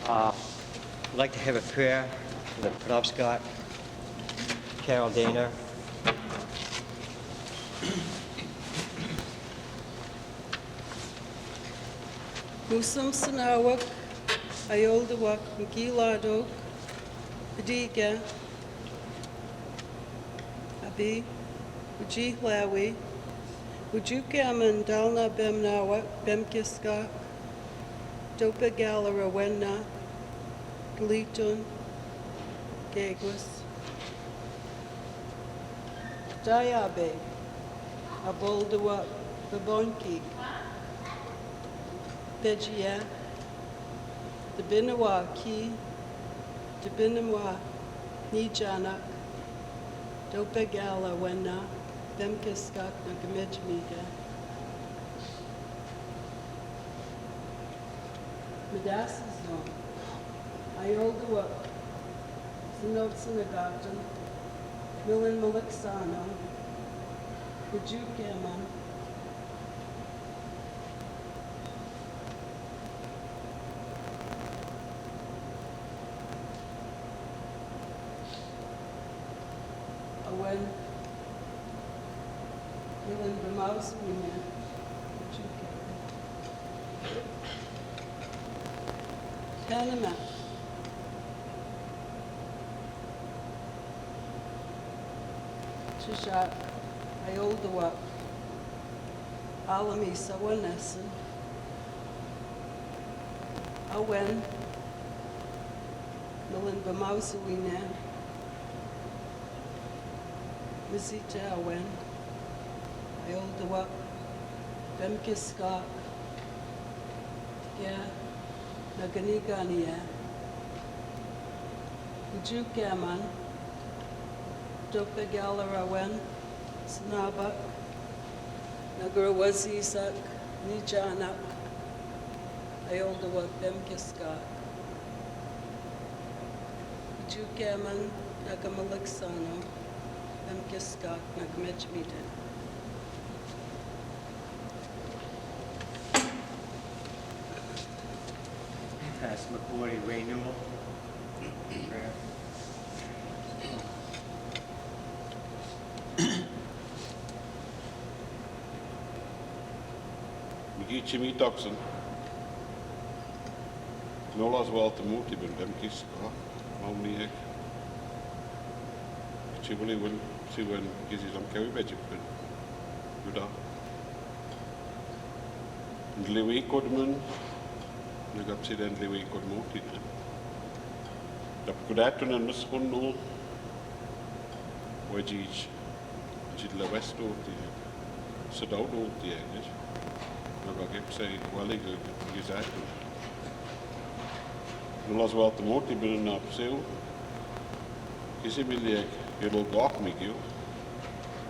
I'd like to have a prayer for the Penobscot, Carol Dana. Musum Sanawak, Ioldawak, Mgiladok, Padiga, Abi, Uji Lawi, Ujukaman Dalna Bemnawa, Bemkiska, Dopa Galara Wenna, Galitun, Gagwas, Dayabe, Aboldawa, Babonki, Vejia, the Binawa Ki, the Binawa Nijanak, Dopegala Wenna, Bemkiskak Nagamijmiga. Medas's no. Ioldawa, Sinotsanagatan, Milin Maliksano, Ujukaman, Awen, Milin Bamausina, Ujukaman. Panama. Chishak, Ioldawa, Alami Sawanesan, Awen, Milin Bamausina, Misita Awen, Ioldawa, Bemkiska, yeah. Naganigania, Ujukaman, Dopegalarawen, Snabak, Nagarawazisak, Nijanak, Ioldawa Bemkiska, Ujukaman, Nagamaliksano, Bemkiska, Nagamijmida. Passamaquoddy renewal. Prayer. Jimmy Toxin. Nolas wel te moed, ik ben Demkis. Waarom niet ik? Ik wil even zien wanneer ik is aan Kerry beetje ben. Hoe dat? De leeuwen komen. Ik heb ze dan leeuwen komen ook niet. Dat ik dat toen een misschien nog. Wat je de west doet die. Ze dood doet die eigenlijk. Maar ik heb gezegd, wel ik gezegd. Nu was wel te mooi, ik ben een perceel. Ik zie me die heel graag met jou.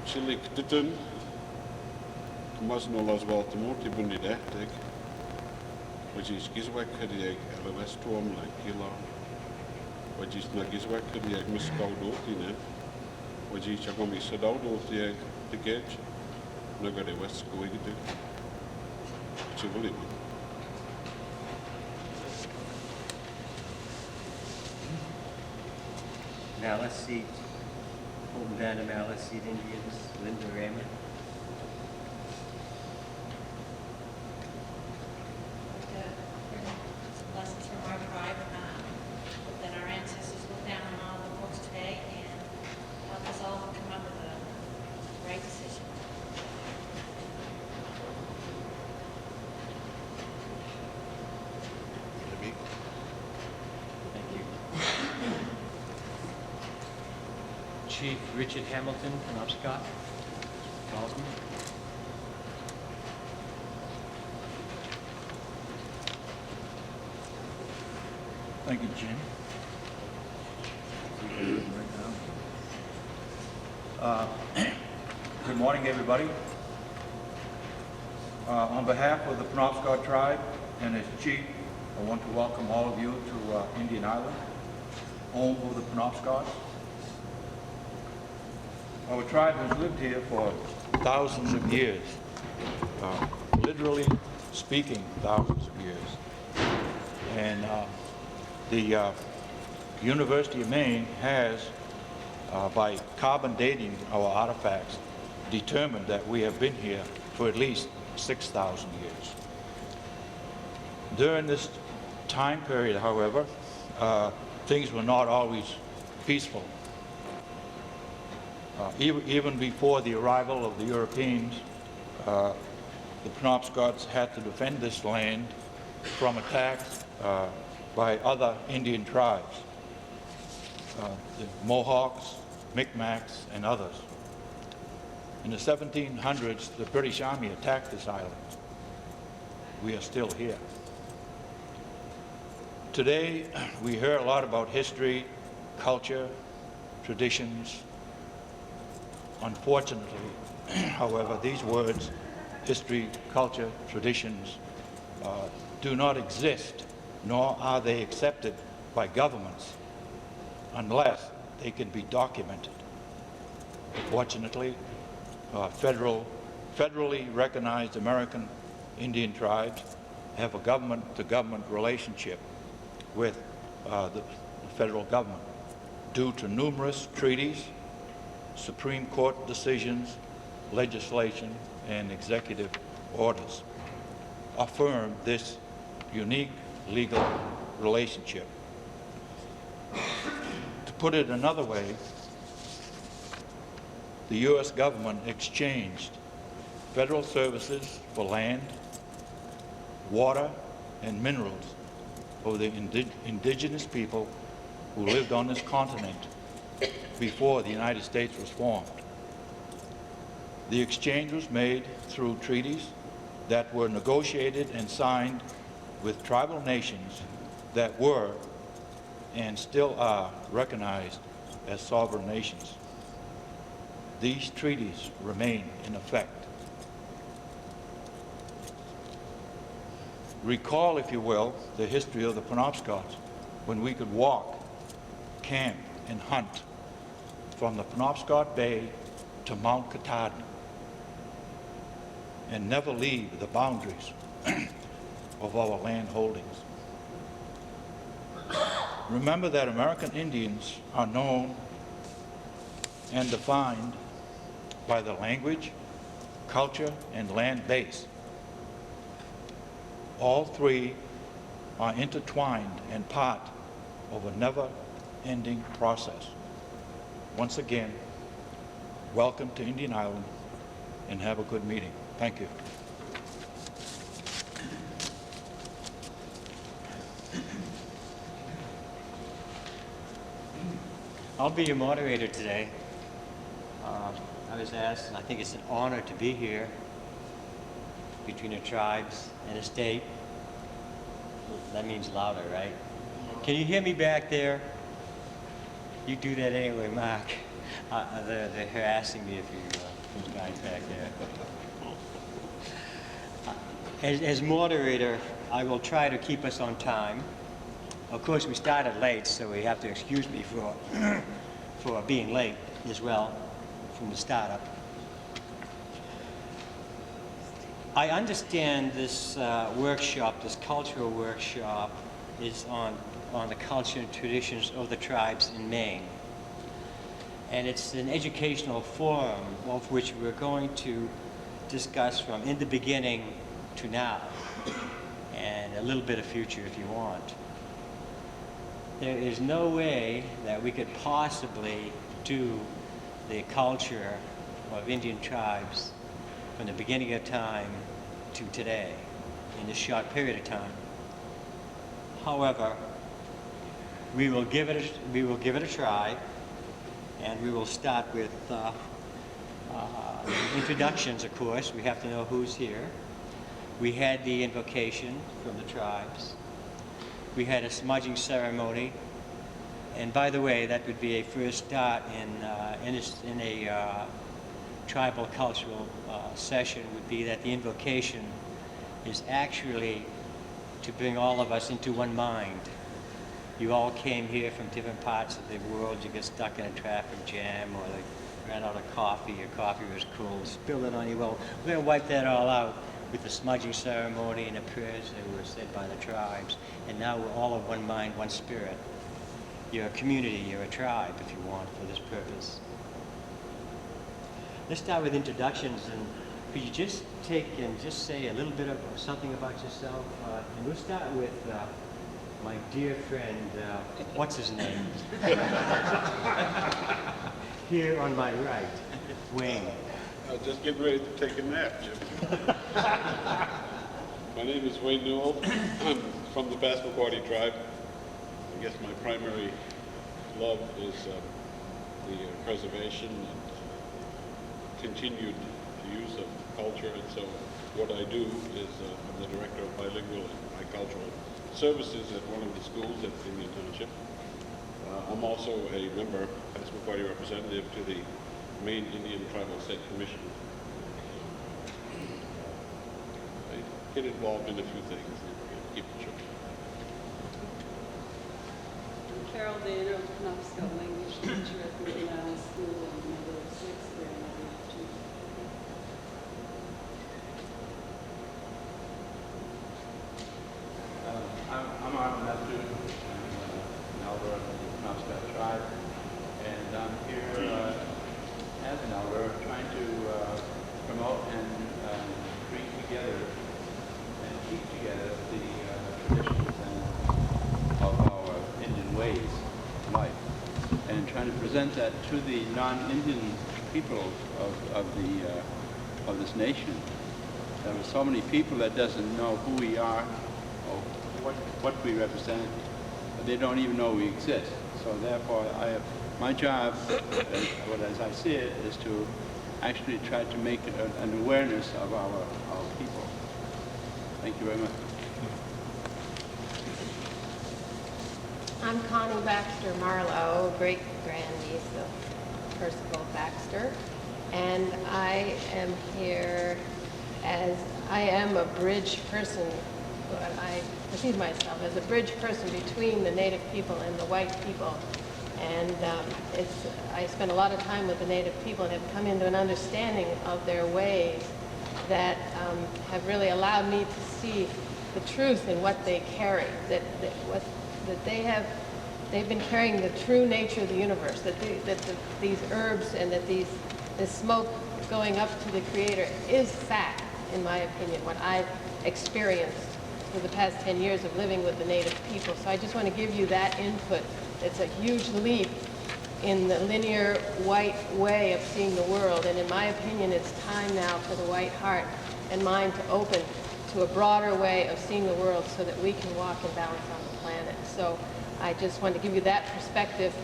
Zal ik dit doen? Maar nu was wel te mooi, ik ben niet echt. Wat je is gizwek, die ik LLS storm, like killer. Wat je is naar gizwek, die ik mis koud dood in. Wat je is gewoon mis zo dood dood die ik de gate. Nu ga de west go ik doen. Wat je wil ik. Malliseet, Holden down to Malliseet Indians, Linda Raymond. Lessons from our tribe that our ancestors looked down on all the books today and help us all come up with a right decision. Thank you. Chief Richard Hamilton, Penobscot, Baldwin. Thank you, Jim. Good morning, everybody. On behalf of the Penobscot tribe and its chief, I want to welcome all of you to Indian Island, home of the Penobscots. Our tribe has lived here for thousands of years, literally speaking, thousands of years. And The University of Maine has, by carbon dating our artifacts, determined that we have been here for at least 6,000 years. During this time period, however, things were not always peaceful. Even before the arrival of the Europeans, the Penobscots had to defend this land from attacks by other Indian tribes, the Mohawks, MicMacs, and others. In the 1700s, the British Army attacked this island. We are still here. Today, we hear a lot about history, culture, traditions. Unfortunately, however, these words, history, culture, traditions, do not exist, nor are they accepted by governments unless they can be documented. Fortunately, federally recognized American Indian tribes have a government-to-government relationship with the federal government due to numerous treaties, Supreme Court decisions, legislation, and executive orders affirm this unique legal relationship. To put it another way, the U.S. government exchanged federal services for land, water, and minerals for the indigenous people who lived on this continent before the United States was formed. The exchange was made through treaties that were negotiated and signed with tribal nations that were and still are recognized as sovereign nations. These treaties remain in effect. Recall, if you will, the history of the Penobscots, when we could walk, camp, and hunt from the Penobscot Bay to Mount Katahdin and never leave the boundaries of our land holdings. Remember that American Indians are known and defined by the language, culture, and land base. All three are intertwined and part of a never-ending process. Once again, welcome to Indian Island and have a good meeting. Thank you. I'll be your moderator today. I was asked, and I think it's an honor to be here between the tribes and the state. That means louder, right? Can you hear me back there? You do that anyway, Mark. They're harassing me if you guys back there. As moderator, I will try to keep us on time. Of course, we started late, so we have to excuse me for being late as well from the startup. I understand this workshop, this cultural workshop, is on the culture and traditions of the tribes in Maine. And it's an educational forum of which we're going to discuss from in the beginning to now, and a little bit of future if you want. There is no way that we could possibly do the culture of Indian tribes from the beginning of time to today in this short period of time. However, we will give it a try, and we will start with introductions, of course. We have to know who's here. We had the invocation from the tribes. We had a smudging ceremony, and by the way, that would be a first start in a tribal cultural session. Would be that the invocation is actually to bring all of us into one mind. You all came here from different parts of the world. You get stuck in a traffic jam, or they ran out of coffee. Your coffee was cold, spilled it on you. Well, we're going to wipe that all out with the smudging ceremony and the prayers that were said by the tribes. And now we're all of one mind, one spirit. You're a community, you're a tribe, if you want, for this purpose. Let's start with introductions, and could you just take and just say a little bit of something about yourself? And we'll start with my dear friend, what's his name? Here on my right, Wayne. I was just getting ready to take a nap, Jim. My name is Wayne Newell. I'm from the Passamaquoddy tribe. I guess my primary love is the preservation and continued use of culture, and so what I do is I'm the director of bilingual and bicultural services at one of the schools at Indian Township. I'm also a member, Passamaquoddy representative to the Maine Indian Tribal State Commission. I get involved in a few things and keep it short. I'm Carol Dana, Penobscot language teacher at the Rhode School and mother of 6 grandmother of 2. I'm Arthur Nestor. I'm an elder of the Penobscot tribe, and I'm here as an elder trying to promote and bring together and keep together the traditions of our Indian ways of life, and trying to present that to the non-Indian people of this nation. There are so many people that doesn't know who we are or what we represent. They don't even know we exist. So therefore, my job, as I see it, is to actually try to make an awareness of our people. Thank you very much. I'm Connie Baxter Marlowe, great-grandniece of Percival Baxter, and I am here as I am a bridge person. I perceive myself as a bridge person between the Native people and the white people. And I spend a lot of time with the Native people and have come into an understanding of their ways that have really allowed me to see the truth in what they carry, they've been carrying the true nature of the universe, these herbs and that this smoke going up to the Creator is fact, in my opinion, what I've experienced for the past 10 years of living with the Native people. So I just want to give you that input. It's a huge leap in the linear white way of seeing the world, and in my opinion, it's time now for the white heart and mind to open to a broader way of seeing the world so that we can walk in balance on the planet. So I just want to give you that perspective,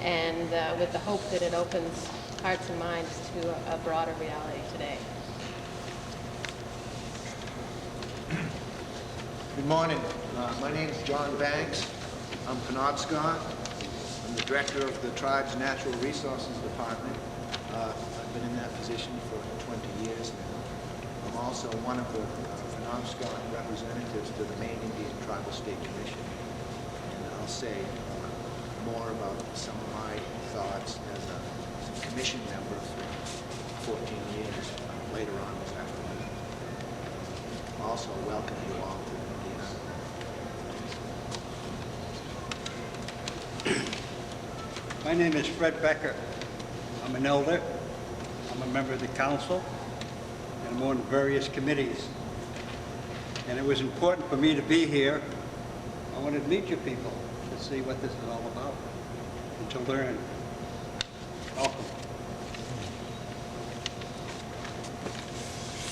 and with the hope that it opens hearts and minds to a broader reality today. Good morning. My name is John Banks. I'm Penobscot. I'm the director of the tribe's Natural Resources Department. I've been in that position for 20 years now. I'm also one of the Penobscot representatives to the Maine Indian Tribal State Commission. And I'll say more about some of my thoughts as a commission member for 14 years later on this afternoon. Also welcome you all to My name is Fred Becker. I'm an elder. I'm a member of the council, and I'm on various committees. And it was important for me to be here. I wanted to meet you people to see what this is all about and to learn. Welcome.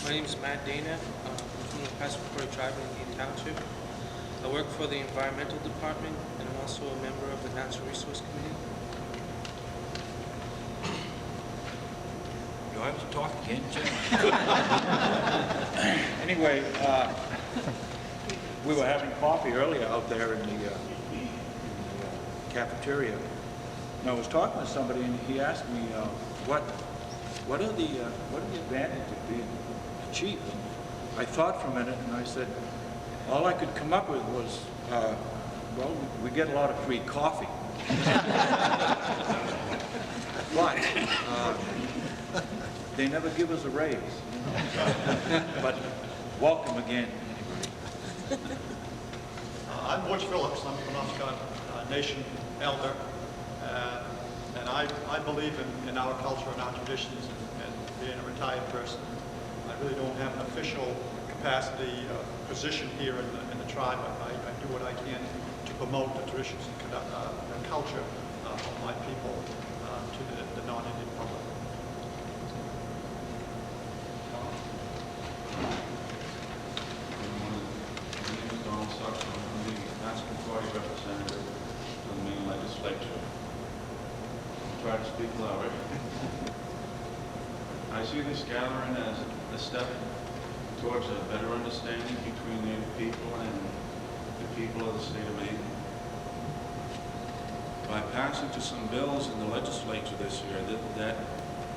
My name is Matt Dana. I'm from the Passamaquoddy tribe in Indian Township. I work for the Environmental Department, and I'm also a member of the Natural Resource Committee. Do I have to talk again, Jim? Anyway, we were having coffee earlier out there in the cafeteria, and I was talking to somebody, and he asked me, what are the advantages of being a chief? And I thought for a minute, and I said, all I could come up with was, well, we get a lot of free coffee. But they never give us a raise. But welcome again, anybody. I'm Butch Phillips. I'm a Penobscot Nation elder. And I believe in our culture and our traditions, and being a retired person, I really don't have an official capacity position here in the tribe. I do what I can to promote the traditions and culture of my people to the non-Indian public. I'm the Passamaquoddy representative of the Maine legislature. I'll try to speak louder. I see this gathering as a step towards a better understanding between Native people and the people of the state of Maine. By passage of some bills in the legislature this year, that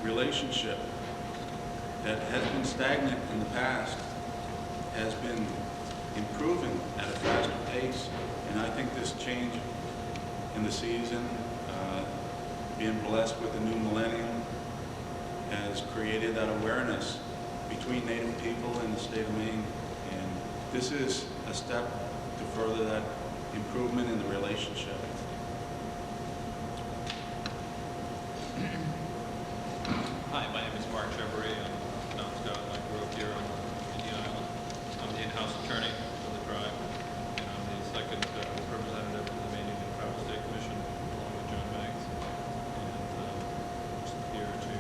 relationship that has been stagnant in the past has been improving at a faster pace, and I think this change in the season, being blessed with the new millennium, has created that awareness between Native people and the state of Maine, and this is a step to further that improvement in the relationship. Hi, my name is Mark Chevery. I'm from Penobscot. I grew up here on Indian Island. I'm the in-house attorney for the tribe, and I'm the second representative of the Maine Indian Tribal State Commission, along with John Banks. And I'm just here to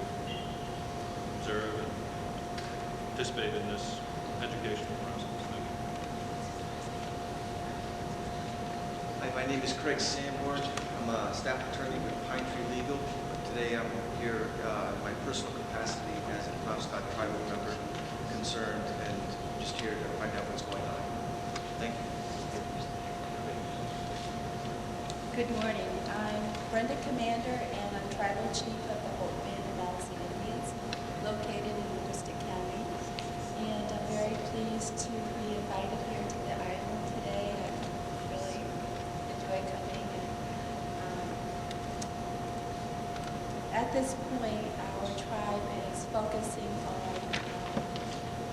observe and participate in this educational process. Thank you. Hi, my name is Craig Sanborn. I'm a staff attorney with Pine Tree Legal. Today I'm here in my personal capacity as a Penobscot tribal member concerned, and just here to find out what's going on. Thank you. Good morning. I'm Brenda Commander, and I'm tribal chief of the MicMac and Malliseet Indians, located in Wichita County. And I'm very pleased to be invited here to the island today. I really enjoy coming. At this point, our tribe is focusing on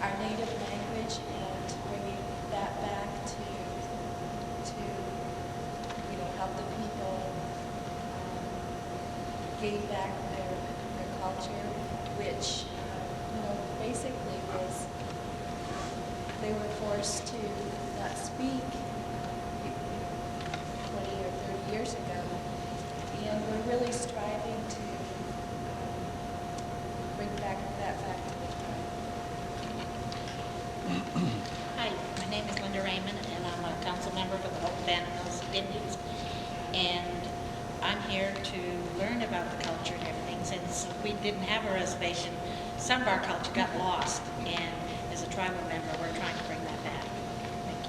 our native language and bringing that back to help the people gain back their culture, which basically was they were forced to not speak 20 or 30 years ago, and we're really striving to bring that back to the tribe. Hi, my name is Linda Raymond, and I'm a council member for the Wabanaki Indians. And I'm here to learn about the culture and everything. Since we didn't have a reservation, some of our culture got lost. And as a tribal member, we're trying to bring that back. Thank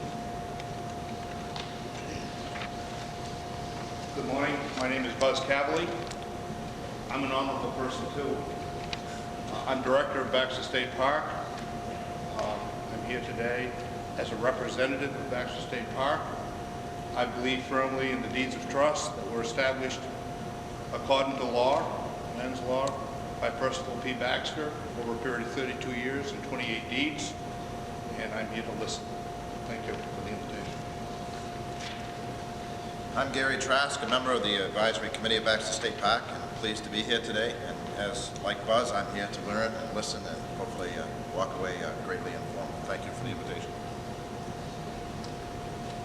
you. Good morning. My name is Buzz Cavally. I'm an honorable person too. I'm director of Baxter State Park. I'm here today as a representative of Baxter State Park. I believe firmly in the deeds of trust that were established according to law, land's law, by Percival P. Baxter over a period of 32 years and 28 deeds, and I'm here to listen. Thank you for the invitation. I'm Gary Trask, a member of the Advisory Committee of Baxter State Park, and I'm pleased to be here today. And as like Buzz, I'm here to learn and listen and hopefully walk away greatly informed. Thank you for the invitation.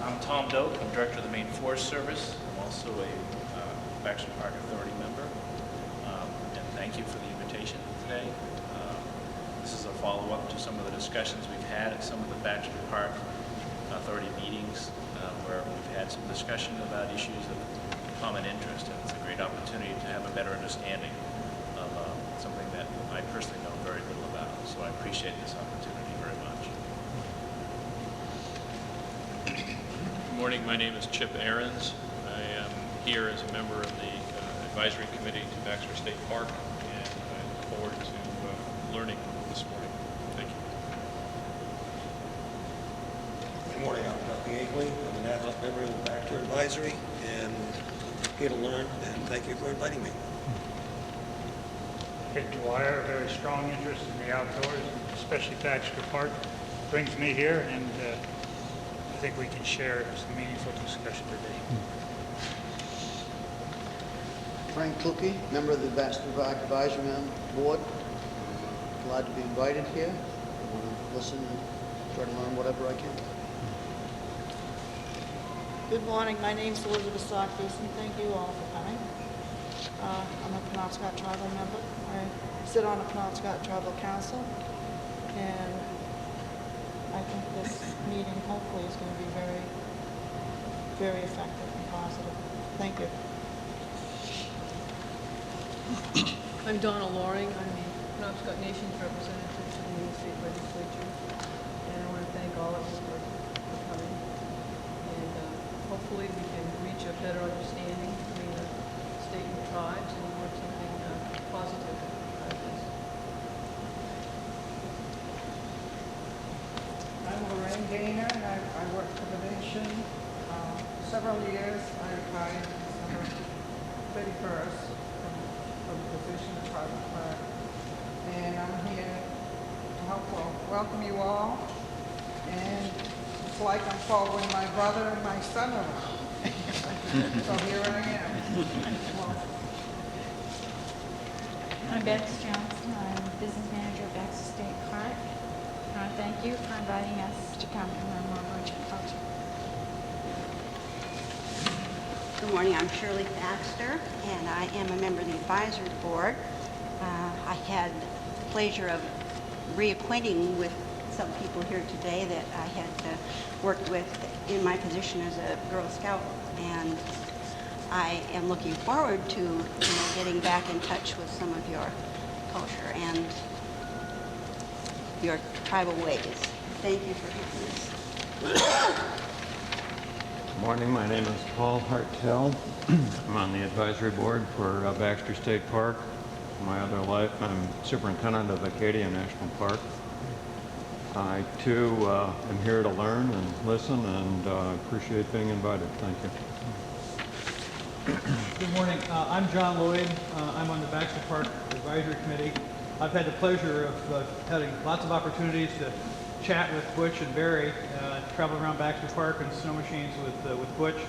I'm Tom Doak. I'm director of the Maine Forest Service. I'm also a Baxter Park Authority member. And thank you for the invitation today. This is a follow-up to some of the discussions we've had at some of the Baxter Park Authority meetings where we've had some discussion about issues of common interest, and it's a great opportunity to have a better understanding of something that I personally know very little about. So I appreciate this opportunity very much. Good morning. My name is Chip Ahrens. I am here as a member of the advisory committee to Baxter State Park, and I look forward to learning this morning. Thank you. Good morning. I'm Dr. Agley. I'm an adjunct member of the Baxter Advisory, and here to learn, and thank you for inviting me. Ed Dwyer, a very strong interest in the outdoors, especially Baxter Park. brings me here, and I think we can share some meaningful discussion today. Frank Kluke, member of the Baxter Advisory Board. Glad to be invited here. I want to listen and try to learn whatever I can. Good morning. My name is Elizabeth Sockfish, and thank you all for coming. I'm a Penobscot Tribal member. I sit on a Penobscot Tribal Council, and I think this meeting hopefully is going to be very, very effective and positive. Thank you. I'm Donna Loring. I'm the Penobscot Nation's representative to the New State Legislature, and I want to thank all of you for coming. And hopefully we can reach a better understanding between the state and the tribes and work something positive out of this. I'm Lorraine Gaynor, and I worked for the nation several years. I retired December 31st from the position of private clerk. And I'm here to help welcome you all. And it's like I'm following my brother and my son around. So here I am. I'm Beth Johnson. I'm business manager of Baxter State Park. I want to thank you for inviting us to come and learn more about your culture. Good morning. I'm Shirley Baxter, and I am a member of the advisory board. I had the pleasure of reacquainting with some people here today that I had worked with in my position as a Girl Scout, and I am looking forward to getting back in touch with some of your culture and your tribal ways. Thank you for having us. Good morning. My name is Paul Hartel. I'm on the advisory board for Baxter State Park. In my other life, I'm superintendent of Acadia National Park. I, too, am here to learn and listen, and appreciate being invited. Thank you. Good morning. I'm John Lloyd. I'm on the Baxter Park Advisory Committee. I've had the pleasure of having lots of opportunities to chat with Butch and Barry, travel around Baxter Park in snow machines with Butch,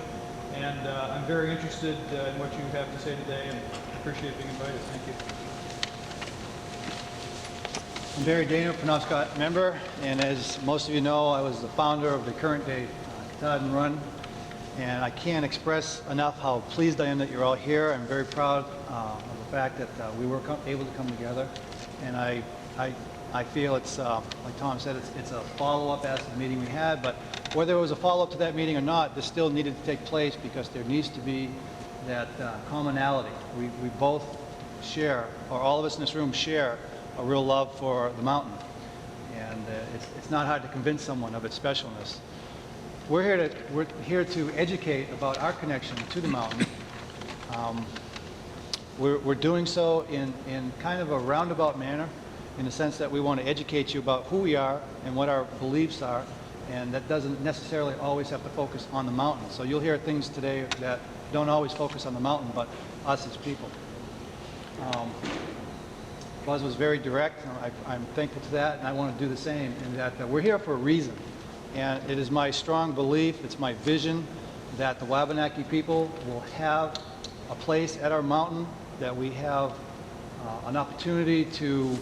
and I'm very interested in what you have to say today, and appreciate being invited. Thank you. I'm Barry Dana, Penobscot member, and as most of you know, I was the founder of the current day Katahdin Run, and I can't express enough how pleased I am that you're all here. I'm very proud of the fact that we were able to come together, and I feel it's, like Tom said, it's a follow-up as to the meeting we had, but whether it was a follow-up to that meeting or not, this still needed to take place because there needs to be that commonality. We both share, or all of us in this room share, a real love for the mountain, and it's not hard to convince someone of its specialness. We're here to educate about our connection to the mountain. We're doing so in kind of a roundabout manner, in the sense that we want to educate you about who we are and what our beliefs are, and that doesn't necessarily always have to focus on the mountain. So you'll hear things today that don't always focus on the mountain, but us as people. Buzz was very direct. I'm thankful to that, and I want to do the same, in that we're here for a reason. And it is my strong belief, it's my vision, that the Wabanaki people will have a place at our mountain, that we have an opportunity to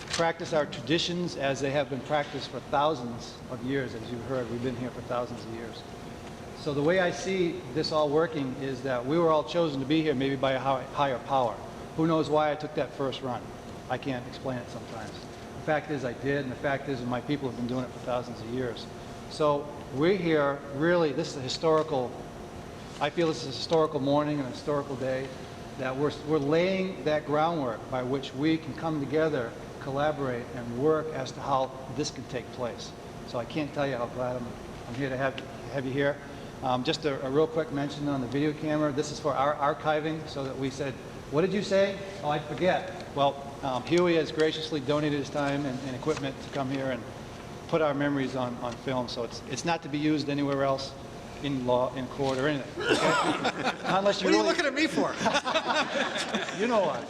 practice our traditions as they have been practiced for thousands of years. As you heard, we've been here for thousands of years. So the way I see this all working is that we were all chosen to be here maybe by a higher power. Who knows why I took that first run? I can't explain it sometimes. The fact is I did, and the fact is my people have been doing it for thousands of years. So we're here, really, this is a historical, I feel this is a historical morning and a historical day, that we're laying that groundwork by which we can come together, collaborate, and work as to how this can take place. So I can't tell you how glad I'm here to have you here. Just a real quick mention on the video camera. This is for our archiving, so that we said, what did you say? Oh, I forget. Well, Huey has graciously donated his time and equipment to come here and put our memories on film, so it's not to be used anywhere else in law, in court, or anything. Okay? Unless you What are you really... looking at me for? You know what.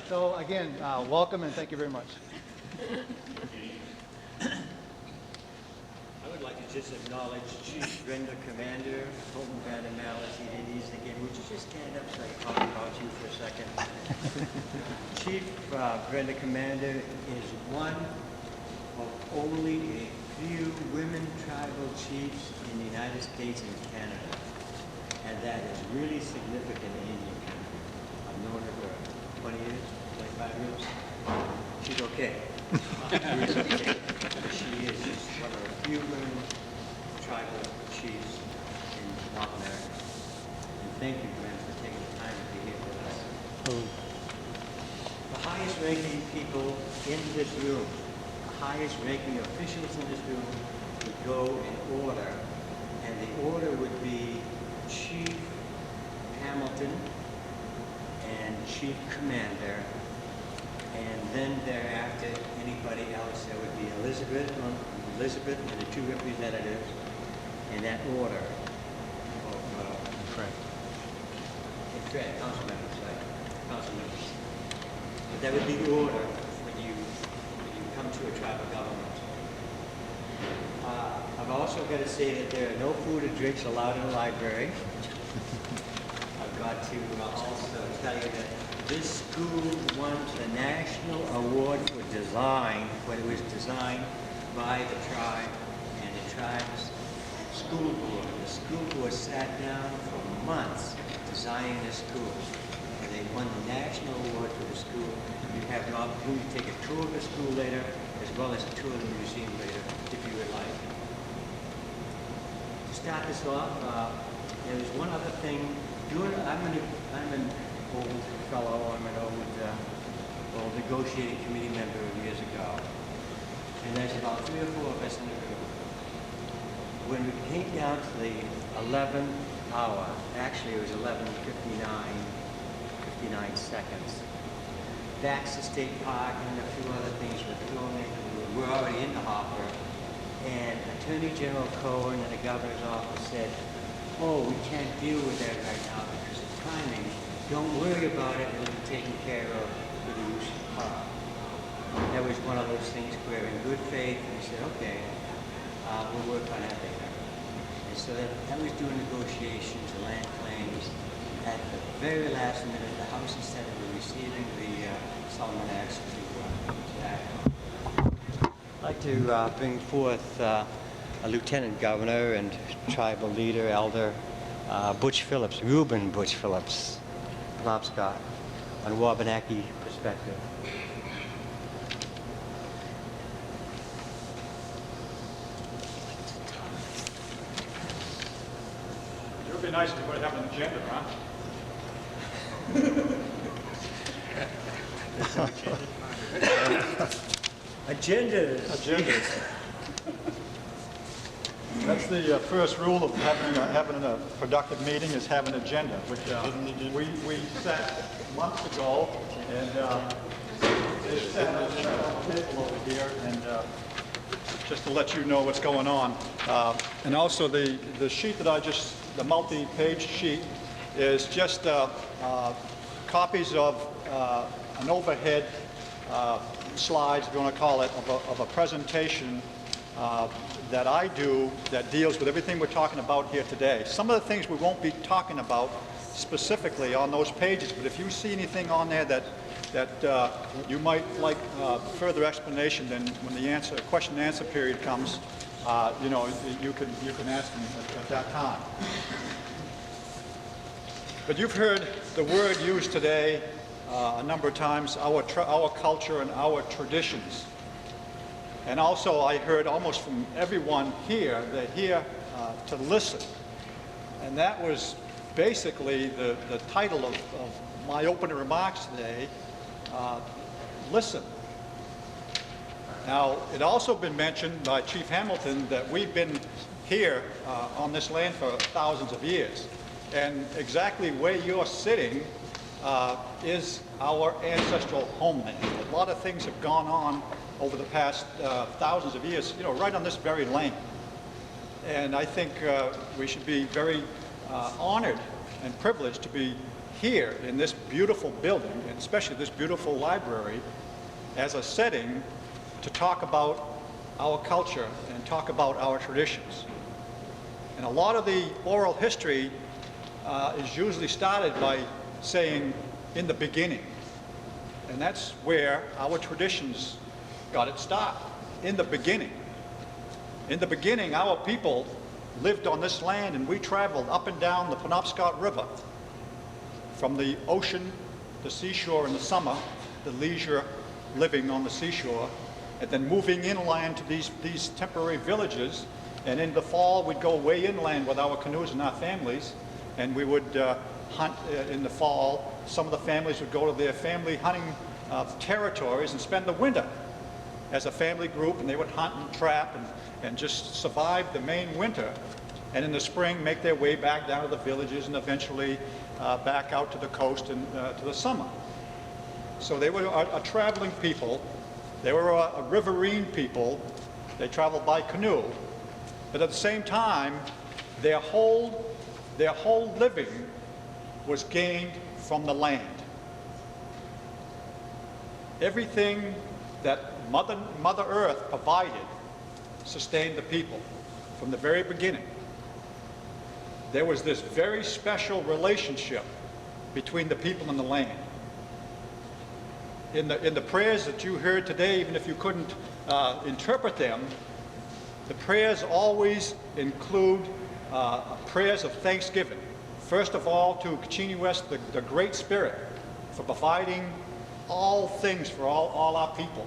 So again, welcome and thank you very much. like to just acknowledge Chief Brenda Commander, Macmillan and Malliseet Indians again. Would you just stand up so I can talk about you for a second? Chief Brenda Commander is one of only a few women tribal chiefs in the United States and Canada. And that is really significant in Indian country. I've known her for 20 years, 25 years. She's okay. She is okay. She is just one of the few women tribal chiefs in North America. And thank you, Glenn, for taking the time to be here with us. The highest ranking people in this room, the highest ranking officials in this room would go in order, and the order would be Chief Hamilton and Chief Commander, and then thereafter anybody else. There would be Elizabeth and the two representatives in that order. Council members, right? Council members. But that would be the order when you come to a tribal government. I've also got to say that there are no food or drinks allowed in the library. I've got to also tell you that this school won the National Award for Design when it was designed by the tribe and the tribe's school board. The school board sat down for months designing this school. And they won the National Award for the school. You have an opportunity to take a tour of the school later, as well as a tour of the museum later, if you would like. To start this off, there was one other thing. I'm an old fellow. I'm an old negotiating committee member years ago. And there's about 3 or 4 of us in the room. When we came down to the 11th hour, actually it was 11:59 seconds, Baxter State Park and a few other things were thrown in. We were already in the hopper. And Attorney General Cohen and the governor's office said, oh, we can't deal with that right now because of timing. Don't worry about it, it'll be taken care of with the use of the park. That was one of those things where in good faith, we said, okay, we'll work on that later. And so that was doing negotiations, land claims. At the very last minute, the House and Senate were receiving the Solomon Acts to act on. I'd like to bring forth a Lieutenant Governor and tribal leader, Elder Butch Phillips, Reuben Butch Phillips, Penobscot, on Wabanaki perspective. It would be nice if we would have an agenda, huh? Agendas. That's the first rule of having a productive meeting is have an agenda, which we set months ago, and they set on the table over here, and just to let you know what's going on. And also the sheet that the multi-page sheet is just copies of an overhead slides, if you want to call it, of a presentation that I do that deals with everything we're talking about here today. Some of the things we won't be talking about specifically on those pages, but if you see anything on there that you might like further explanation, then when the question and answer period comes, you know, you can ask me at that time. But you've heard the word used today a number of times, our culture and our traditions. And also I heard almost from everyone here, they're here to listen. And that was basically the title of my opening remarks today, listen. Now, it also been mentioned by Chief Hamilton that we've been here on this land for thousands of years. And exactly where you're sitting is our ancestral homeland. A lot of things have gone on over the past thousands of years, you know, right on this very land. And I think we should be very honored and privileged to be here in this beautiful building, and especially this beautiful library, as a setting to talk about our culture and talk about our traditions. And a lot of the oral history is usually started by saying, in the beginning. And that's where our traditions got its start, in the beginning. In the beginning, our people lived on this land, and we traveled up and down the Penobscot River, from the ocean, the seashore in the summer, the leisure living on the seashore, and then moving inland to these temporary villages. And in the fall, we'd go way inland with our canoes and our families, and we would hunt in the fall. Some of the families would go to their family hunting territories and spend the winter as a family group, and they would hunt and trap and just survive the main winter. And in the spring, make their way back down to the villages and eventually back out to the coast and to the summer. So they were a traveling people. They were a riverine people. They traveled by canoe. But at the same time, their whole living was gained from the land. Everything that Mother Earth provided sustained the people from the very beginning. There was this very special relationship between the people and the land. In the prayers that you heard today, even if you couldn't interpret them, the prayers always include prayers of thanksgiving. First of all, to Kachini-West, the Great Spirit, for providing all things for all our people.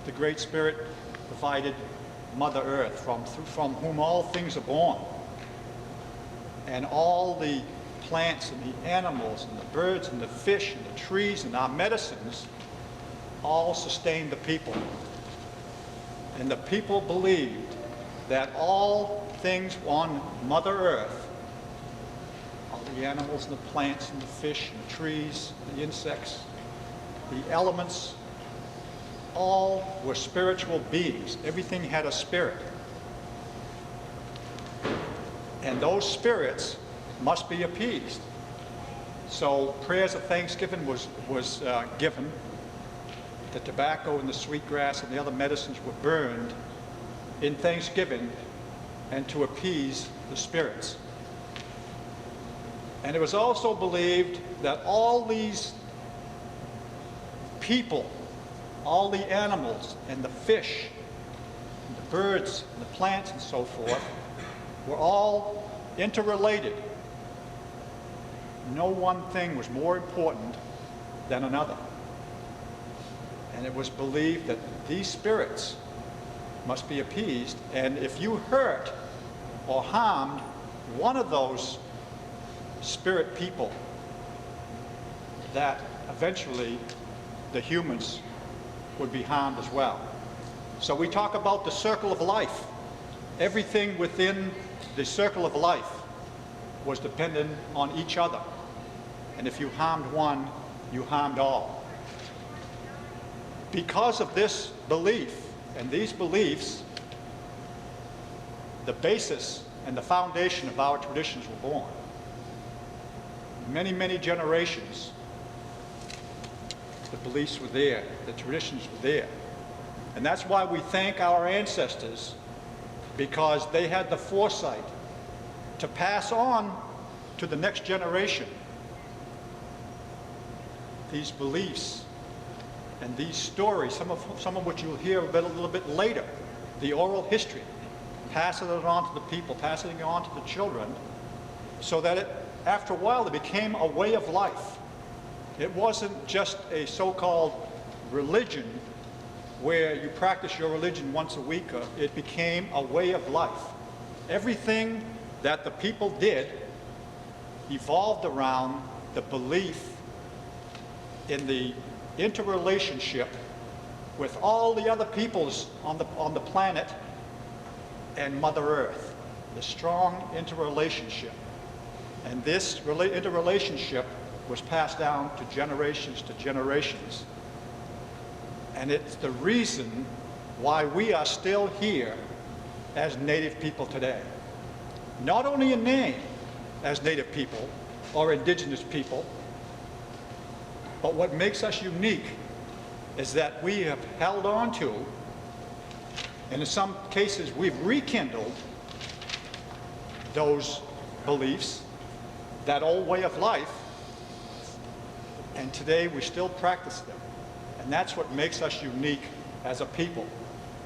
The Great Spirit provided Mother Earth, from whom all things are born. And all the plants and the animals and the birds and the fish and the trees and our medicines all sustained the people. And the people believed that all things on Mother Earth, all the animals and the plants and the fish and the trees, the insects, the elements, all were spiritual beings. Everything had a spirit. And those spirits must be appeased. So prayers of thanksgiving was given. The tobacco and the sweetgrass and the other medicines were burned in thanksgiving and to appease the spirits. And it was also believed that all these people, all the animals and the fish, and the birds and the plants and so forth, were all interrelated. No one thing was more important than another. And it was believed that these spirits must be appeased, and if you hurt or harmed one of those spirit people, that eventually the humans would be harmed as well. So we talk about the circle of life. Everything within the circle of life was dependent on each other. And if you harmed one, you harmed all. Because of this belief and these beliefs, the basis and the foundation of our traditions were born. Many, many generations, the beliefs were there, the traditions were there. And that's why we thank our ancestors, because they had the foresight to pass on to the next generation these beliefs and these stories, some of which you'll hear a little bit later, the oral history, passing it on to the people, passing it on to the children, so that after a while it became a way of life. It wasn't just a so-called religion where you practice your religion once a week. It became a way of life. Everything that the people did evolved around the belief in the interrelationship with all the other peoples on the planet and Mother Earth, the strong interrelationship. And this interrelationship was passed down to generations. And it's the reason why we are still here as Native people today. Not only in name as Native people or Indigenous people, but what makes us unique is that we have held on to And in some cases, we've rekindled those beliefs, that old way of life, and today we still practice them. And that's what makes us unique as a people,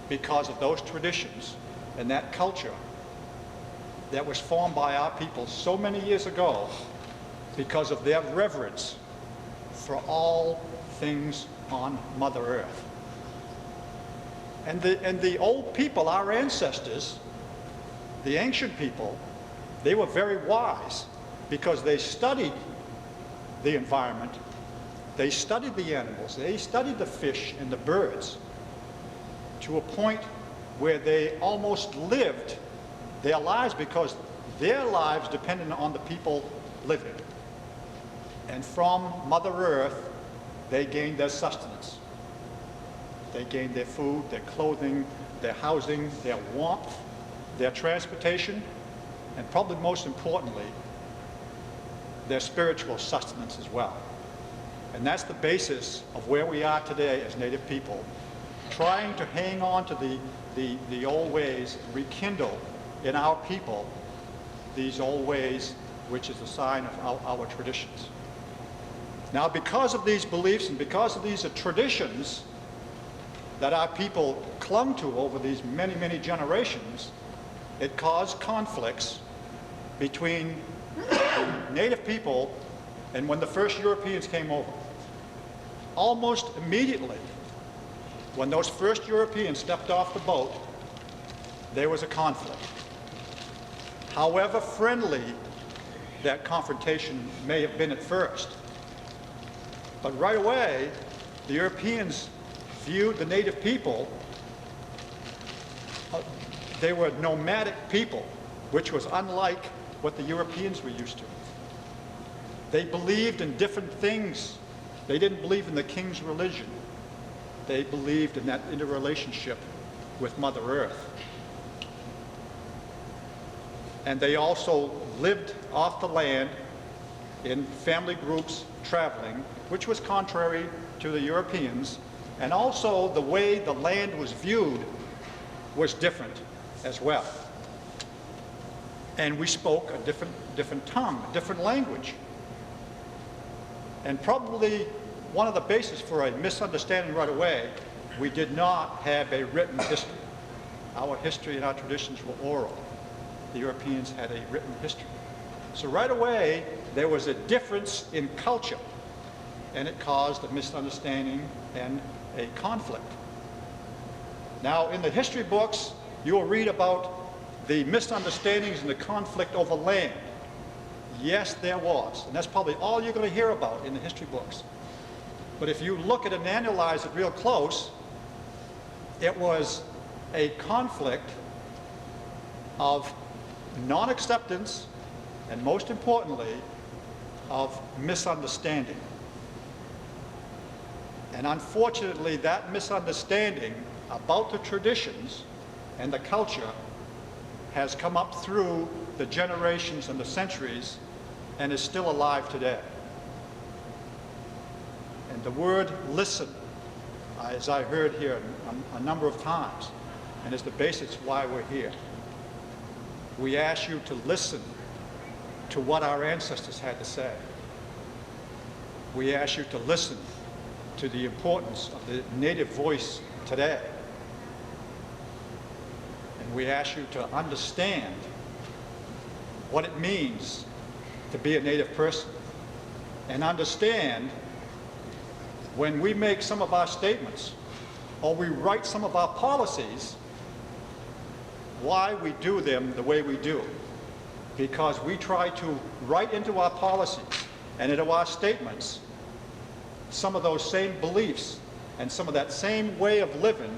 because of those traditions and that culture that was formed by our people so many years ago because of their reverence for all things on Mother Earth. And the old people, our ancestors, the ancient people, they were very wise because they studied the environment, they studied the animals, they studied the fish and the birds to a point where they almost lived their lives because their lives depended on the people living. And from Mother Earth, they gained their sustenance. They gained their food, their clothing, their housing, their warmth, their transportation, and probably most importantly, their spiritual sustenance as well. And that's the basis of where we are today as Native people, trying to hang on to the old ways, rekindle in our people these old ways, which is a sign of our traditions. Now, because of these beliefs and because of these traditions that our people clung to over these many, many generations, it caused conflicts between the Native people and when the first Europeans came over. Almost immediately, when those first Europeans stepped off the boat, there was a conflict. However friendly that confrontation may have been at first, but right away, the Europeans viewed the Native people, they were nomadic people, which was unlike what the Europeans were used to. They believed in different things. They didn't believe in the king's religion. They believed in that interrelationship with Mother Earth. And they also lived off the land in family groups traveling, which was contrary to the Europeans. And also the way the land was viewed was different as well. And we spoke a different tongue, a different language. And probably one of the bases for a misunderstanding right away, we did not have a written history. Our history and our traditions were oral. The Europeans had a written history. So right away, there was a difference in culture, and it caused a misunderstanding and a conflict. Now, in the history books, you will read about the misunderstandings and the conflict over land. Yes, there was, and that's probably all you're going to hear about in the history books. But if you look at it and analyze it real close, it was a conflict of non-acceptance and, most importantly, of misunderstanding. And unfortunately, that misunderstanding about the traditions and the culture has come up through the generations and the centuries and is still alive today. And the word listen, as I heard here a number of times, and is the basis why we're here. We ask you to listen to what our ancestors had to say. We ask you to listen to the importance of the Native voice today. And we ask you to understand what it means to be a Native person, and understand when we make some of our statements or we write some of our policies, why we do them the way we do. Because we try to write into our policies and into our statements some of those same beliefs and some of that same way of living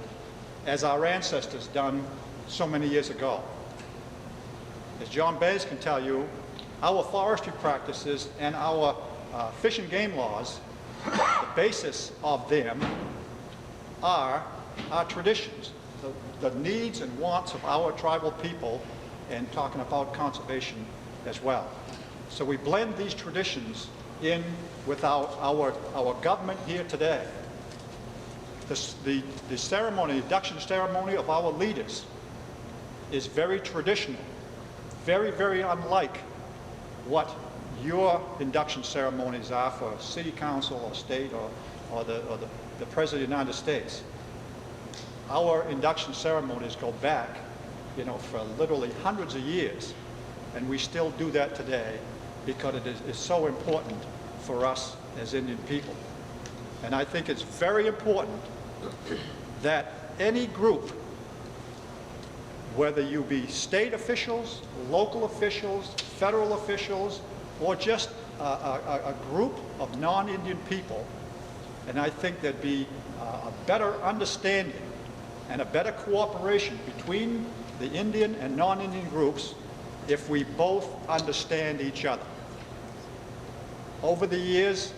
as our ancestors done so many years ago. As John Bays can tell you, our forestry practices and our fish and game laws, the basis of them are our traditions, the needs and wants of our tribal people, and talking about conservation as well. So we blend these traditions in with our government here today. the ceremony, induction ceremony of our leaders is very traditional, very, very unlike what your induction ceremonies are for city council or state or the President of the United States. Our induction ceremonies go back, you know, for literally hundreds of years, and we still do that today because it is so important for us as Indian people. And I think it's very important that any group, whether you be state officials, local officials, federal officials, or just a group of non-Indian people, and I think there'd be a better understanding and a better cooperation between the Indian and non-Indian groups if we both understand each other. Over the years,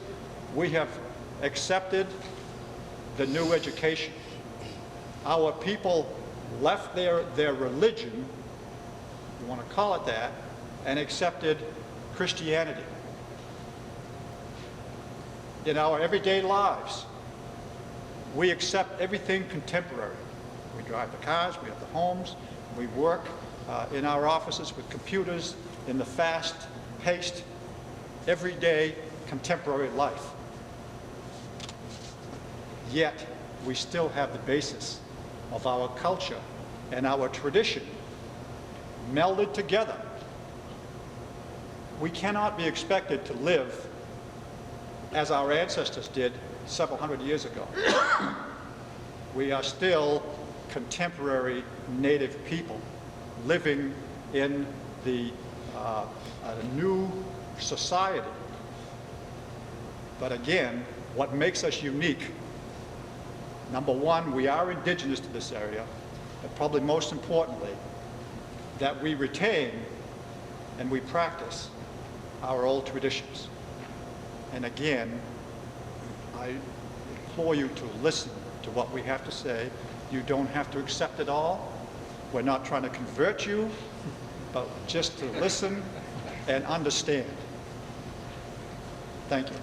we have accepted the new education. Our people left their religion, you want to call it that, and accepted Christianity. In our everyday lives, we accept everything contemporary. We drive the cars, we have the homes, we work in our offices with computers in the fast-paced, everyday, contemporary life. Yet, we still have the basis of our culture and our tradition melded together. We cannot be expected to live as our ancestors did several hundred years ago. We are still contemporary native people living in a new society. But again, what makes us unique, number one, we are indigenous to this area, but probably most importantly, that we retain and we practice our old traditions. And again, I implore you to listen to what we have to say. You don't have to accept it all. We're not trying to convert you, but just to listen and understand. Thank you.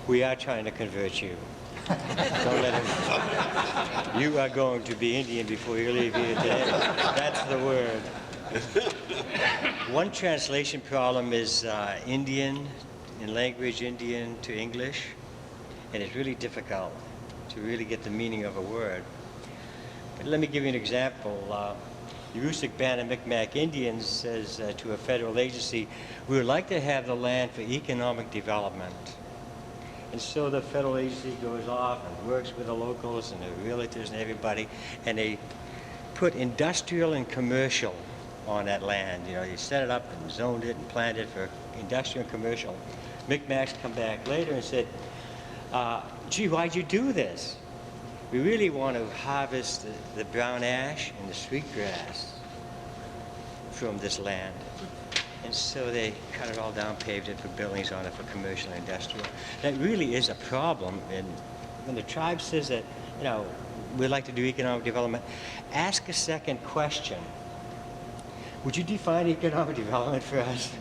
We are trying to convert you. Don't let him. You are going to be Indian before you leave here today. That's the word. One translation problem is Indian, in language Indian to English, and it's really difficult to really get the meaning of a word. But let me give you an example. The Aroostook Band of MicMac Indians says to a federal agency, we would like to have the land for economic development. And so the federal agency goes off and works with the locals and the realtors and everybody, and they put industrial and commercial on that land. You know, they set it up and zoned it and planned it for industrial and commercial. MicMacs come back later and said, gee, why'd you do this? We really want to harvest the brown ash and the sweetgrass from this land. And so they cut it all down, paved it, put buildings on it for commercial and industrial. That really is a problem. And when the tribe says that, you know, we'd like to do economic development, ask a second question. Would you define economic development for us?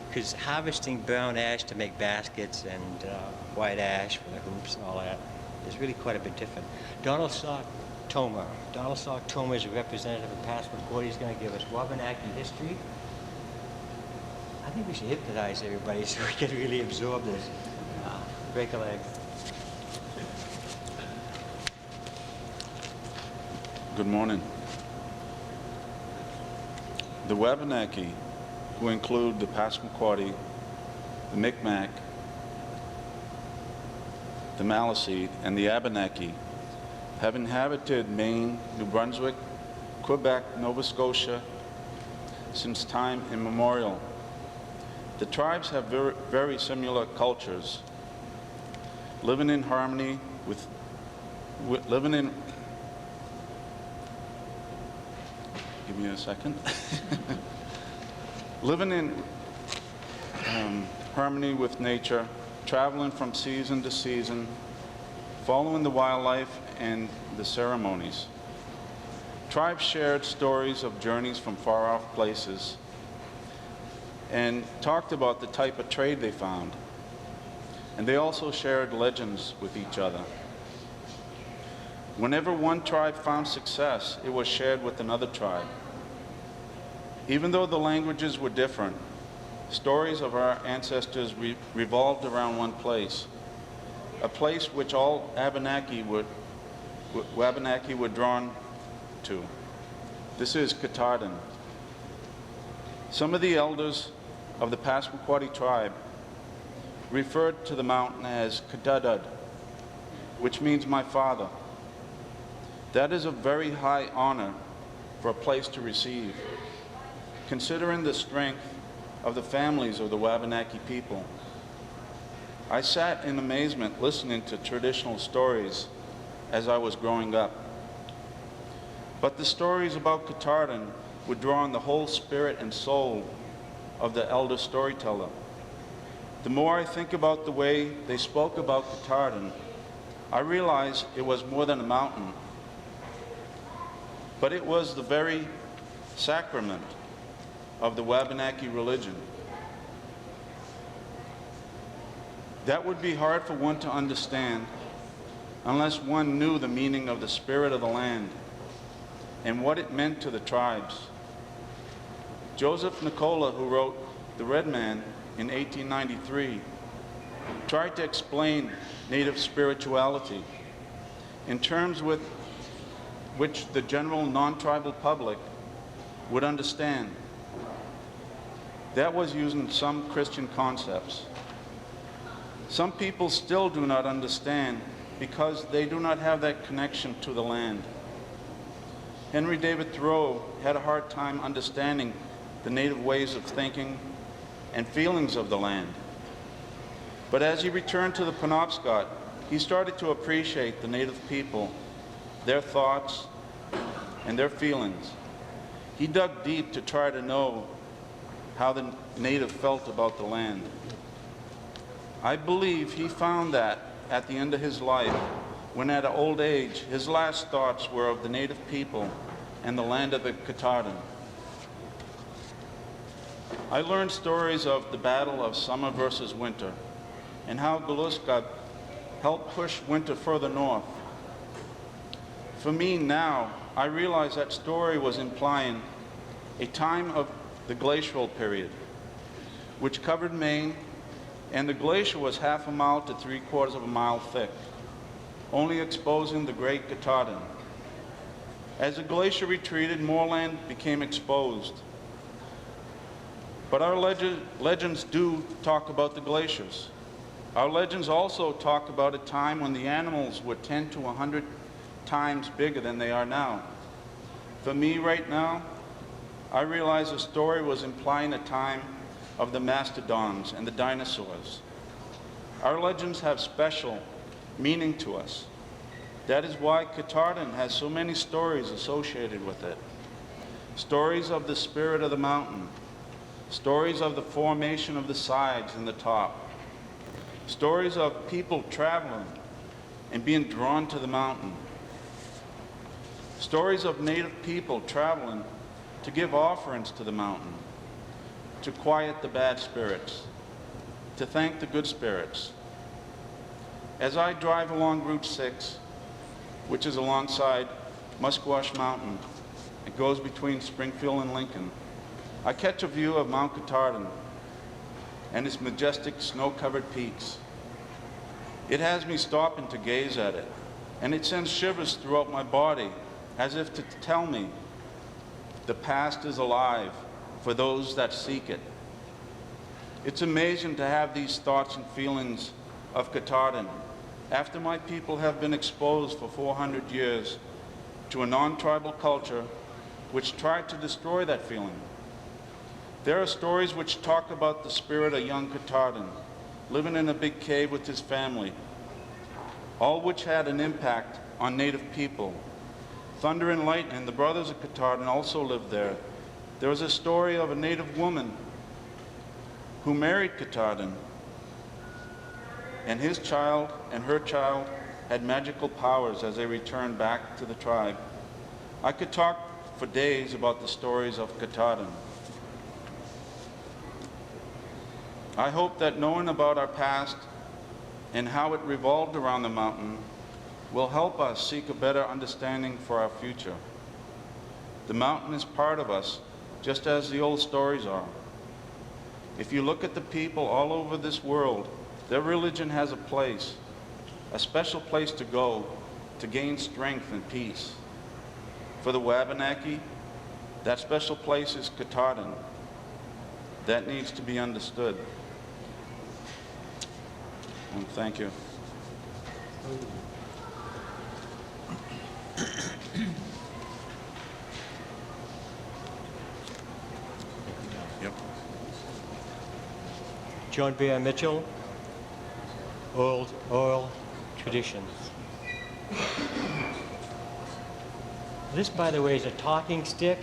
Because harvesting brown ash to make baskets and white ash for the hoops and all that is really quite a bit different. Donald Sock Toma. Donald Sock Toma is a representative of Passamaquoddy. He's going to give us Wabanaki history. I think we should hypnotize everybody so we can really absorb this. Break a leg. Good morning. The Wabanaki, who include the Passamaquoddy, the MicMac, the Malliseet, and the Abenaki, have inhabited Maine, New Brunswick, Quebec, Nova Scotia since time immemorial. The tribes have very similar cultures, living in harmony with living in. Give me a second. Living in harmony with nature, traveling from season to season, following the wildlife and the ceremonies. Tribes shared stories of journeys from far-off places and talked about the type of trade they found. And they also shared legends with each other. Whenever one tribe found success, it was shared with another tribe. Even though the languages were different, stories of our ancestors revolved around one place, a place which all Wabanaki were drawn to. This is Katahdin. Some of the elders of the Passamaquoddy tribe referred to the mountain as Katahdin, which means my father. That is a very high honor for a place to receive, considering the strength of the families of the Wabanaki people. I sat in amazement listening to traditional stories as I was growing up. But the stories about Katahdin would draw on the whole spirit and soul of the elder storyteller. The more I think about the way they spoke about Katahdin, I realize it was more than a mountain, but it was the very sacrament of the Wabanaki religion. That would be hard for one to understand unless one knew the meaning of the spirit of the land and what it meant to the tribes. Joseph Nicola, who wrote The Red Man in 1893, tried to explain Native spirituality in terms with which the general non-tribal public would understand. That was using some Christian concepts. Some people still do not understand because they do not have that connection to the land. Henry David Thoreau had a hard time understanding the Native ways of thinking and feelings of the land. But as he returned to the Penobscot, he started to appreciate the Native people, their thoughts, and their feelings. He dug deep to try to know how the Native felt about the land. I believe he found that at the end of his life, when at an old age, his last thoughts were of the Native people and the land of the Katahdin. I learned stories of the battle of summer versus winter and how Gluskab helped push winter further north. For me now, I realize that story was implying a time of the glacial period, which covered Maine, and the glacier was 1/2 mile to 3/4 of a mile thick, only exposing the great Katahdin. As the glacier retreated, more land became exposed. But our legends do talk about the glaciers. Our legends also talk about a time when the animals were 10 to 100 times bigger than they are now. For me right now, I realize the story was implying a time of the mastodons and the dinosaurs. Our legends have special meaning to us. That is why Katahdin has so many stories associated with it. Stories of the spirit of the mountain, stories of the formation of the sides and the top, stories of people traveling and being drawn to the mountain, stories of Native people traveling to give offerings to the mountain, to quiet the bad spirits, to thank the good spirits. As I drive along Route 6, which is alongside Musquash Mountain, it goes between Springfield and Lincoln, I catch a view of Mount Katahdin and its majestic snow-covered peaks. It has me stopping to gaze at it, and it sends shivers throughout my body as if to tell me the past is alive for those that seek it. It's amazing to have these thoughts and feelings of Katahdin after my people have been exposed for 400 years to a non-tribal culture which tried to destroy that feeling. There are stories which talk about the spirit of young Katahdin living in a big cave with his family, all which had an impact on Native people. Thunder and Lightning, the brothers of Katahdin, also lived there. There was a story of a Native woman who married Katahdin, and his child and her child had magical powers as they returned back to the tribe. I could talk for days about the stories of Katahdin. I hope that knowing about our past and how it revolved around the mountain will help us seek a better understanding for our future. The mountain is part of us, just as the old stories are. If you look at the people all over this world, their religion has a place, a special place to go to gain strength and peace. For the Wabanaki, that special place is Katahdin. That needs to be understood. And thank you. Yep. John Bear Mitchell, Oral Traditions. This, by the way, is a talking stick.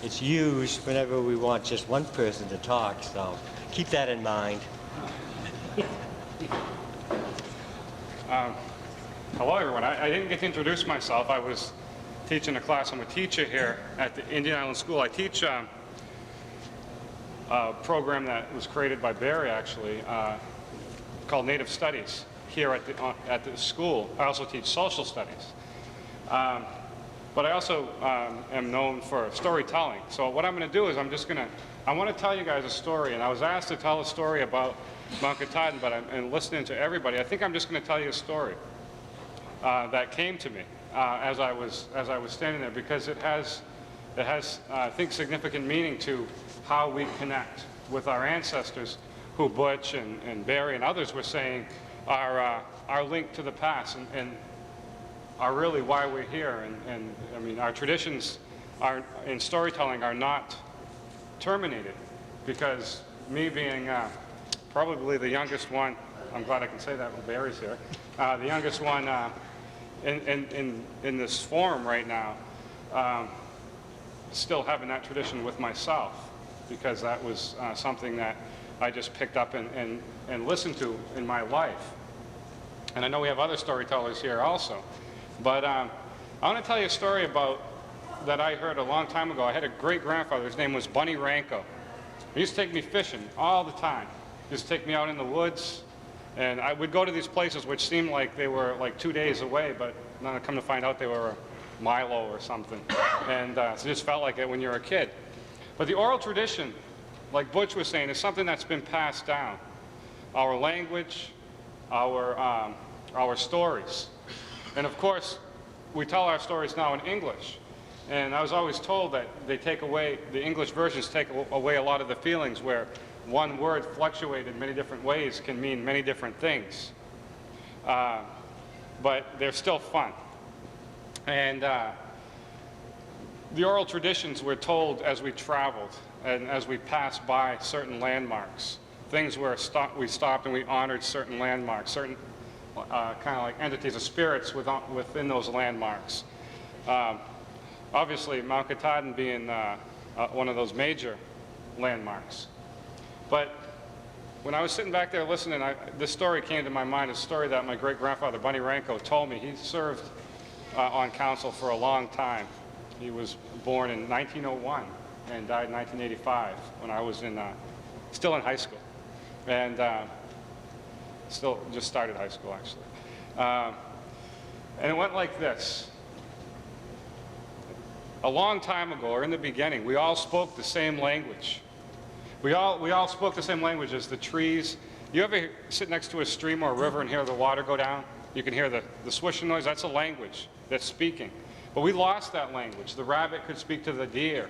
It's used whenever we want just one person to talk, so keep that in mind. Hello, everyone. I didn't get to introduce myself. I was teaching a class. I'm a teacher here at the Indian Island School. I teach a program that was created by Barry, actually, called Native Studies here at the school. I also teach social studies. But I also am known for storytelling. So what I'm going to do is I want to tell you guys a story. And I was asked to tell a story about Mount Katahdin, but I'm listening to everybody. I think I'm just going to tell you a story that came to me as I was standing there, because it has I think significant meaning to how we connect with our ancestors, who Butch and Barry and others were saying are linked to the past and are really why we're here. And I mean, our traditions in storytelling are not terminated, because me being probably the youngest one, I'm glad I can say that when Barry's here, the youngest one in this forum right now, still having that tradition with myself, because that was something that I just picked up and listened to in my life. And I know we have other storytellers here also. But I want to tell you a story that I heard a long time ago. I had a great-grandfather. His name was Bunny Ranko. He used to take me fishing all the time. He used to take me out in the woods. And I would go to these places which seemed like they were like 2 days away, but then I come to find out they were a Milo or something. And so it just felt like it when you're a kid. But the oral tradition, like Butch was saying, is something that's been passed down. Our language, our stories. And of course, we tell our stories now in English. And I was always told that the English versions take away a lot of the feelings, where one word fluctuated many different ways can mean many different things. But they're still fun. And the oral traditions were told as we traveled and as we passed by certain landmarks. Things where we stopped and we honored certain landmarks, certain kind of like entities of spirits within those landmarks. Obviously, Mount Katahdin being one of those major landmarks. But when I was sitting back there listening, this story came to my mind, a story that my great-grandfather, Bunny Ranko, told me. He served on council for a long time. He was born in 1901 and died in 1985 when I was still in high school. And still just started high school, actually. And it went like this. A long time ago, or in the beginning, we all spoke the same language. We all spoke the same language as the trees. You ever sit next to a stream or a river and hear the water go down? You can hear the swishing noise. That's a language that's speaking. But we lost that language. The rabbit could speak to the deer.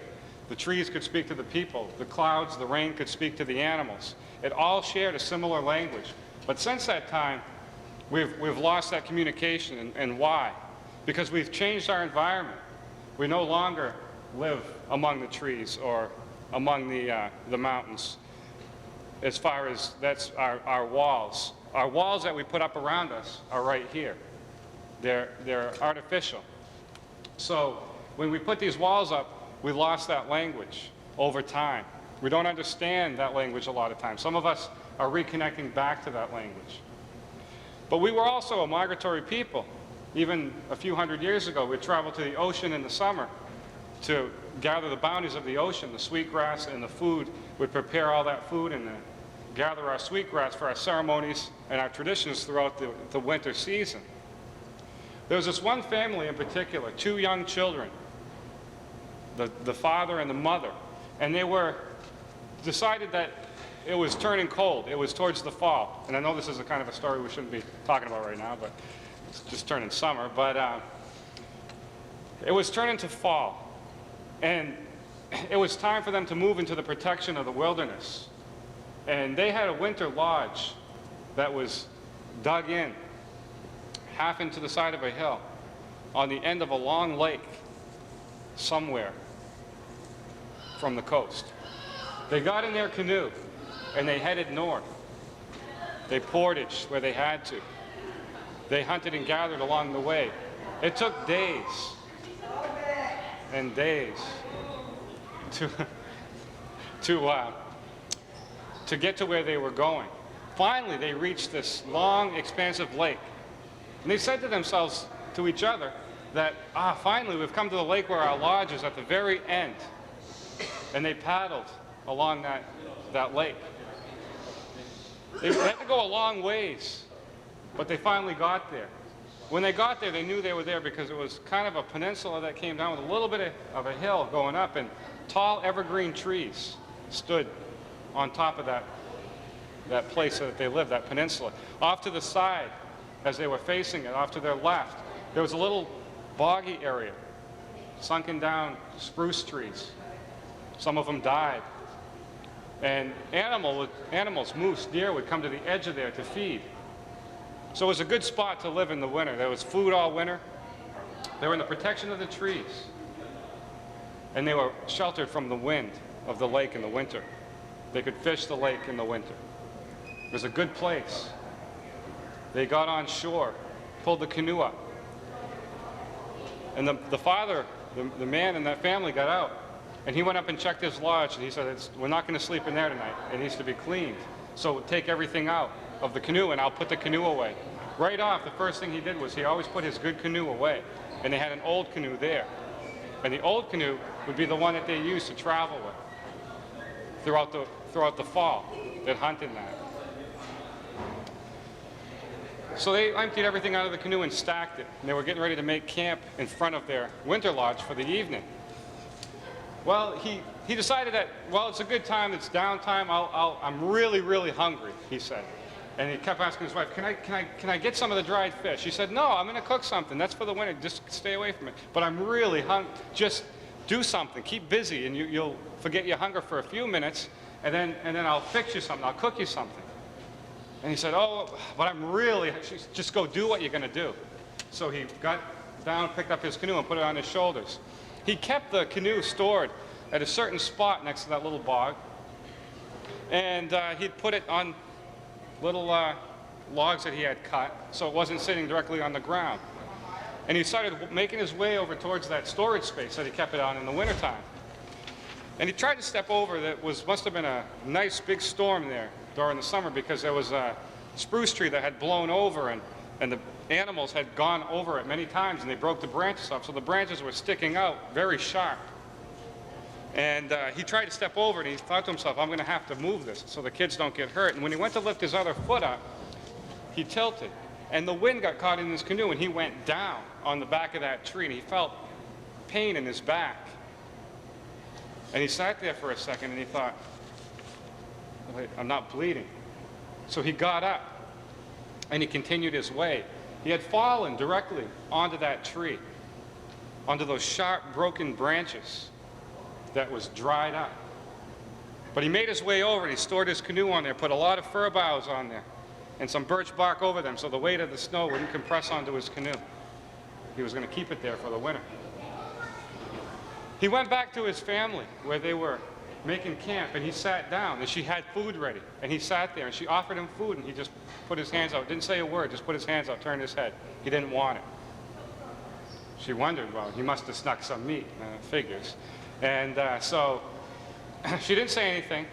The trees could speak to the people. The clouds, the rain could speak to the animals. It all shared a similar language. But since that time, we've lost that communication. And why? Because we've changed our environment. We no longer live among the trees or among the mountains. As far as that's our walls. Our walls that we put up around us are right here. They're artificial. So when we put these walls up, we lost that language over time. We don't understand that language a lot of times. Some of us are reconnecting back to that language. But we were also a migratory people. Even a few hundred years ago, we'd travel to the ocean in the summer to gather the bounties of the ocean, the sweetgrass and the food. We'd prepare all that food gather our sweetgrass for our ceremonies and our traditions throughout the winter season. There was this one family in particular, 2 young children, the father and the mother, and they were decided that it was turning cold. It was towards the fall. And I know this is a kind of a story we shouldn't be talking about right now, but it's just turning summer. But it was turning to fall. And it was time for them to move into the protection of the wilderness. And they had a winter lodge that was dug in, half into the side of a hill, on the end of a long lake somewhere from the coast. They got in their canoe and they headed north. They portaged where they had to. They hunted and gathered along the way. It took days and days to get to where they were going. Finally, they reached this long, expansive lake. And they said to themselves, to each other, that, finally, we've come to the lake where our lodge is at the very end. And they paddled along that lake. They had to go a long ways, but they finally got there. When they got there, they knew they were there because it was kind of a peninsula that came down with a little bit of a hill going up, and tall evergreen trees stood on top of that place that they lived, that peninsula. Off to the side, as they were facing it, off to their left, there was a little boggy area, sunken down spruce trees. Some of them died. And animals, moose, deer, would come to the edge of there to feed. So it was a good spot to live in the winter. There was food all winter. They were in the protection of the trees. And they were sheltered from the wind of the lake in the winter. They could fish the lake in the winter. It was a good place. They got on shore, pulled the canoe up. And the father, the man in that family, got out. And he went up and checked his lodge, and he said, we're not going to sleep in there tonight. It needs to be cleaned. So take everything out of the canoe, and I'll put the canoe away. Right off, the first thing he did was he always put his good canoe away. And they had an old canoe there. And the old canoe would be the one that they used to travel with throughout the fall. They'd hunt in that. So they emptied everything out of the canoe and stacked it. And they were getting ready to make camp in front of their winter lodge for the evening. Well, he decided that, well, it's a good time, it's downtime, I'm really, really hungry, he said. And he kept asking his wife, can I get some of the dried fish? She said, no, I'm going to cook something. That's for the winter. Just stay away from it. But I'm really hungry. Just do something. Keep busy, and you'll forget your hunger for a few minutes, and then I'll fix you something. I'll cook you something. And he said, oh, but I'm really, just go do what you're going to do. So he got down, picked up his canoe, and put it on his shoulders. He kept the canoe stored at a certain spot next to that little bog, and he'd put it on little logs that he had cut, so it wasn't sitting directly on the ground. And he started making his way over towards that storage space that he kept it on in the wintertime. And he tried to step over must have been a nice big storm there during the summer, because there was a spruce tree that had blown over, and the animals had gone over it many times, and they broke the branches off, so the branches were sticking out very sharp. And he tried to step over, and he thought to himself, I'm going to have to move this so the kids don't get hurt. And when he went to lift his other foot up, he tilted, and the wind got caught in his canoe, and he went down on the back of that tree, and he felt pain in his back. And he sat there for a second, and he thought, wait, I'm not bleeding. So he got up, and he continued his way. He had fallen directly onto that tree, onto those sharp, broken branches that was dried up. But he made his way over, and he stored his canoe on there, put a lot of fir boughs on there, and some birch bark over them so the weight of the snow wouldn't compress onto his canoe. He was going to keep it there for the winter. He went back to his family where they were making camp, and he sat down, and she had food ready, and he sat there, and she offered him food, and he just put his hands out, didn't say a word, just put his hands out, turned his head. He didn't want it. She wondered, well, he must have snuck some meat, figures. And so she didn't say anything.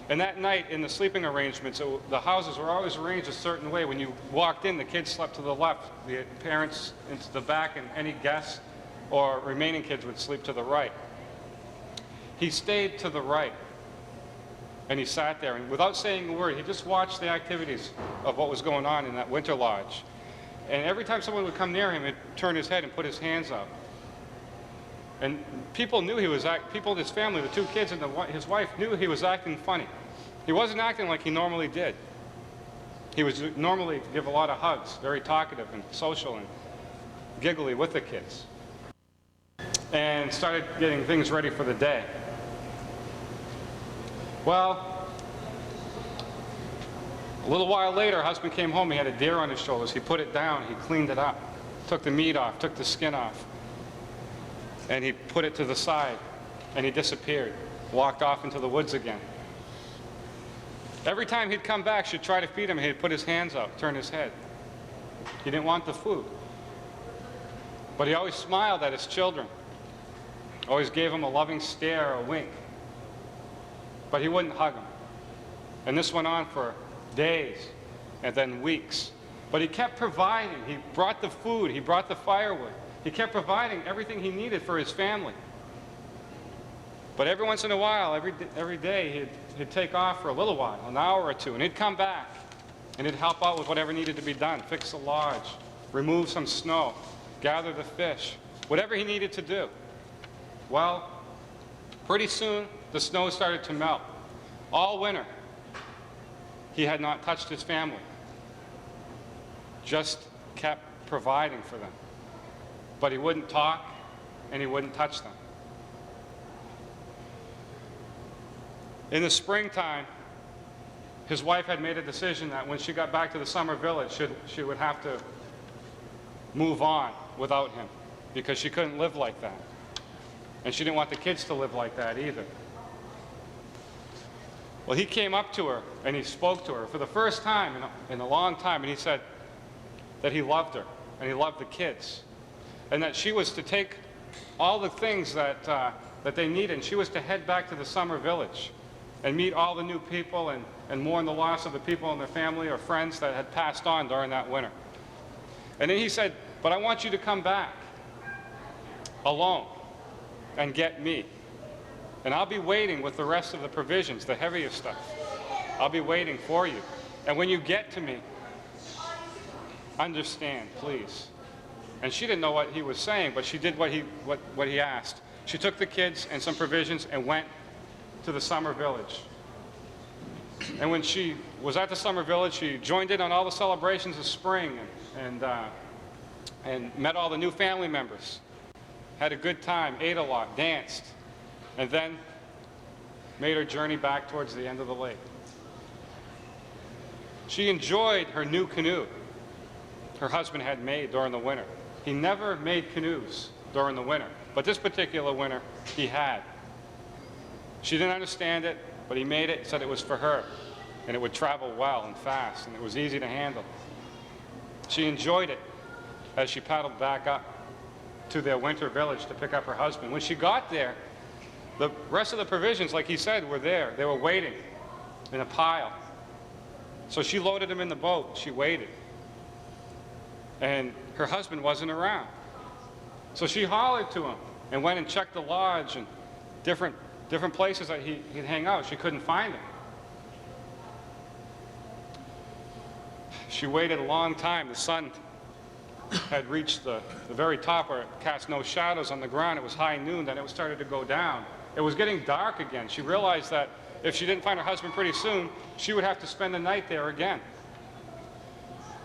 And that night in the sleeping arrangements, the houses were always arranged a certain way. When you walked in, the kids slept to the left, the parents into the back, and any guests or remaining kids would sleep to the right. He stayed to the right. And he sat there, and without saying a word, he just watched the activities of what was going on in that winter lodge. And every time someone would come near him, he'd turn his head and put his hands up. And people knew he was people in his family, the two kids and his wife, knew he was acting funny. He wasn't acting like he normally did. He was normally give a lot of hugs, very talkative and social and giggly with the kids. And started getting things ready for the day. Well, a little while later, her husband came home. He had a deer on his shoulders. He put it down. He cleaned it up, took the meat off, took the skin off, and he put it to the side, and he disappeared, walked off into the woods again. Every time he'd come back, she'd try to feed him. He'd put his hands up, turn his head. He didn't want the food. But he always smiled at his children, always gave them a loving stare, a wink. But he wouldn't hug them. And this went on for days and then weeks. But he kept providing. He brought the food. He brought the firewood. He kept providing everything he needed for his family. But every once in a while, every day, he'd take off for a little while, an hour or two, and he'd come back, and he'd help out with whatever needed to be done, fix the lodge, remove some snow, gather the fish, whatever he needed to do. Well, pretty soon, the snow started to melt. All winter, he had not touched his family, just kept providing for them. But he wouldn't talk, and he wouldn't touch them. In the springtime, his wife had made a decision that when she got back to the summer village, she would have to move on without him because she couldn't live like that. And she didn't want the kids to live like that either. Well, he came up to her and he spoke to her for the first time in a long time, and he said that he loved her and he loved the kids, and that she was to take all the things that they needed, and she was to head back to the summer village and meet all the new people and mourn the loss of the people in their family or friends that had passed on during that winter. And then he said, but I want you to come back alone and get me. And I'll be waiting with the rest of the provisions, the heavier stuff. I'll be waiting for you. And when you get to me, understand, please. And she didn't know what he was saying, but she did what he asked. She took the kids and some provisions and went to the summer village. And when she was at the summer village, she joined in on all the celebrations of spring and met all the new family members. Had a good time, ate a lot, danced, and then made her journey back towards the end of the lake. She enjoyed her new canoe her husband had made during the winter. He never made canoes during the winter, but this particular winter he had. She didn't understand it, but he made it, said it was for her, and it would travel well and fast, and it was easy to handle. She enjoyed it as she paddled back up to their winter village to pick up her husband. When she got there, the rest of the provisions, like he said, were there. They were waiting in a pile. So she loaded them in the boat. She waited. And her husband wasn't around. So she hollered to him and went and checked the lodge and different places that he'd hang out. She couldn't find him. She waited a long time. The sun had reached the very top where it cast no shadows on the ground. It was high noon, then it started to go down. It was getting dark again. She realized that if she didn't find her husband pretty soon, she would have to spend the night there again.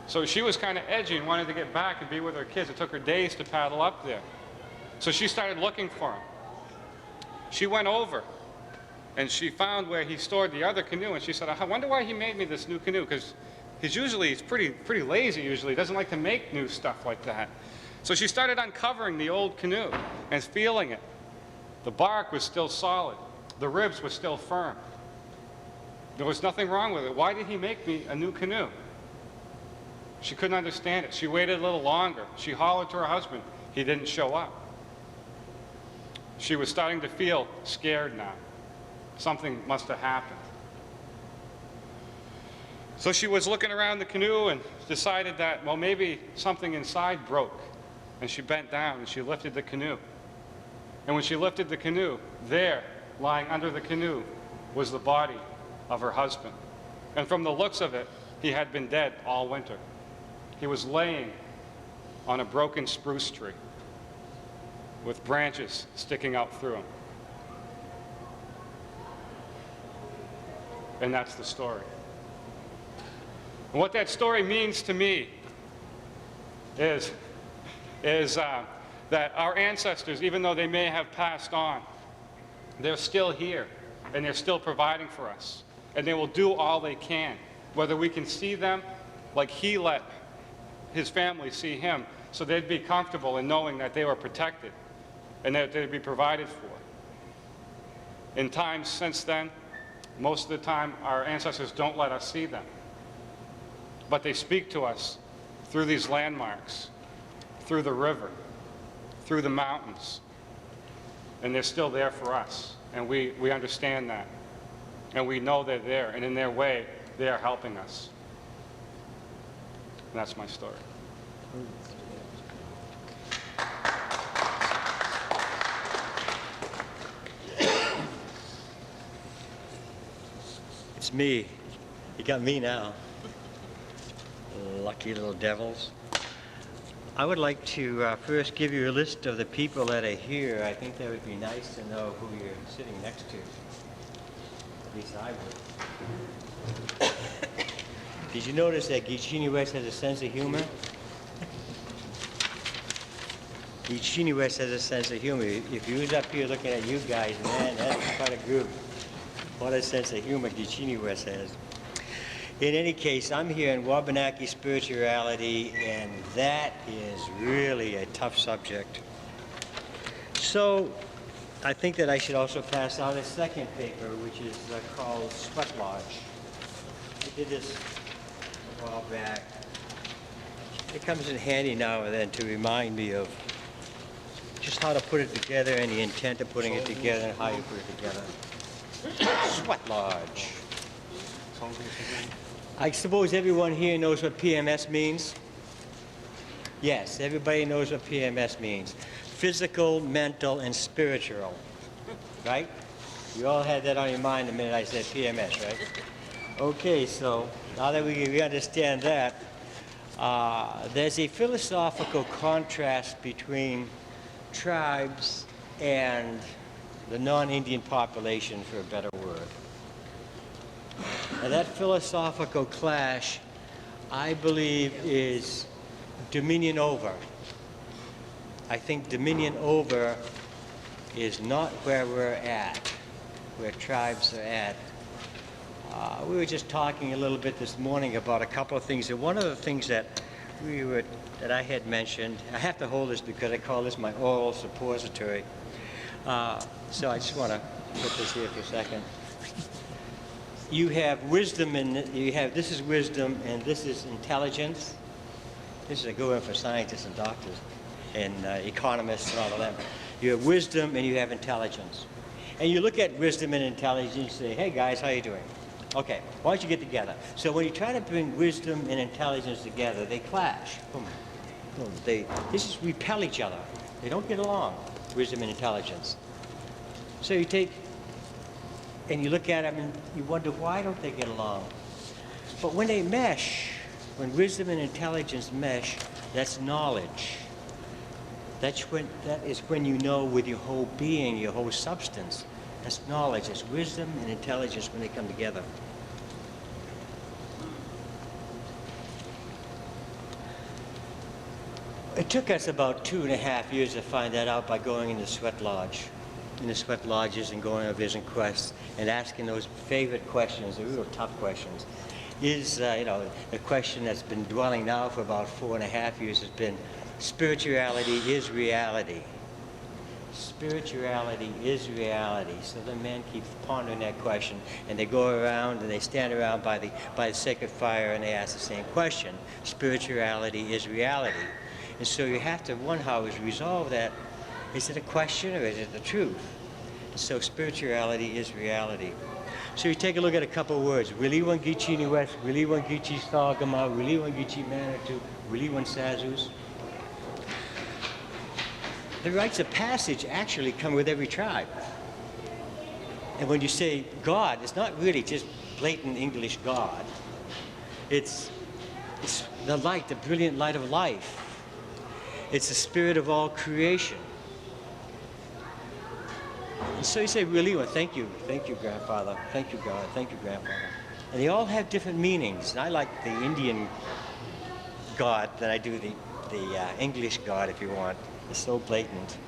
So she was kind of edgy and wanted to get back and be with her kids. It took her days to paddle up there. So she started looking for him. She went over and she found where he stored the other canoe, and she said, I wonder why he made me this new canoe, because he's pretty lazy usually. He doesn't like to make new stuff like that. So she started uncovering the old canoe and feeling it. The bark was still solid. The ribs were still firm. There was nothing wrong with it. Why did he make me a new canoe? She couldn't understand it. She waited a little longer. She hollered to her husband. He didn't show up. She was starting to feel scared now. Something must have happened. So she was looking around the canoe and decided that, well, maybe something inside broke. And she bent down and she lifted the canoe. And when she lifted the canoe, there, lying under the canoe, was the body of her husband. And from the looks of it, he had been dead all winter. He was laying on a broken spruce tree with branches sticking out through him. And that's the story. And what that story means to me is that our ancestors, even though they may have passed on, they're still here and they're still providing for us. And they will do all they can, whether we can see them like he let his family see him, so they'd be comfortable in knowing that they were protected and that they'd be provided for. In times since then, most of the time, our ancestors don't let us see them. But they speak to us through these landmarks, through the river, through the mountains. And they're still there for us. And we understand that. And we know they're there. And in their way, they are helping us. And that's my story. It's me. You got me now. Lucky little devils. I would like to first give you a list of the people that are here. I think that would be nice to know who you're sitting next to. At least I would. Did you notice that Gicini West has a sense of humor? Gicini West has a sense of humor. If you was up here looking at you guys, man, that's quite a group. What a sense of humor Gicini West has. In any case, I'm here in Wabanaki spirituality, and that is really a tough subject. So I think that I should also pass out a second paper, which is called Sweat Lodge. I did this a while back. It comes in handy now and then to remind me of just how to put it together and the intent of putting it together and how you put it together. Sweat Lodge. I suppose everyone here knows what PMS means? Yes, everybody knows what PMS means. Physical, mental, and spiritual, right? You all had that on your mind the minute I said PMS, right? Okay, so now that we understand that, there's a philosophical contrast between tribes and the non-Indian population, for a better word. And that philosophical clash, I believe, is dominion over. I think dominion over is not where we're at, where tribes are at. We were just talking a little bit this morning about a couple of things, and one of the things that I had mentioned, I have to hold this because I call this my oral suppository. So I just want to put this here for a second. You have wisdom, and this is wisdom, and this is intelligence. This is a good one for scientists and doctors and economists and all of them. You have wisdom and you have intelligence. And you look at wisdom and intelligence and say, hey guys, how you doing? Okay, why don't you get together? So when you try to bring wisdom and intelligence together, they clash. Boom. Boom. They just repel each other. They don't get along, wisdom and intelligence. So you take and you look at them and you wonder, why don't they get along? But when they mesh, when wisdom and intelligence mesh, that's knowledge. That is when you know with your whole being, your whole substance. That's knowledge. It's wisdom and intelligence when they come together. It took us about 2.5 years to find that out by going in the sweat lodge. In the sweat lodges and going on vision quests and asking those favorite questions, the real tough questions. Is, the question that's been dwelling now for about 4.5 years has been, spirituality is reality. Spirituality is reality. So the men keep pondering that question, and they go around and they stand around by the sacred fire and they ask the same question. Spirituality is reality. And so you have to wonder how is resolve that. Is it a question or is it the truth? So spirituality is reality. So you take a look at a couple of words. Wiliwan Gicini West, Wiliwan Gichi Thalgama, Wiliwan Gichi Manitou, Wiliwan Sazus. The rites of passage actually come with every tribe. And when you say God, it's not really just blatant English God. It's the light, the brilliant light of life. It's the spirit of all creation. And so you say, really? Well, thank you, grandfather. Thank you, God. Thank you, grandfather. And they all have different meanings. And I like the Indian God than I do the English God, if you want. It's so blatant.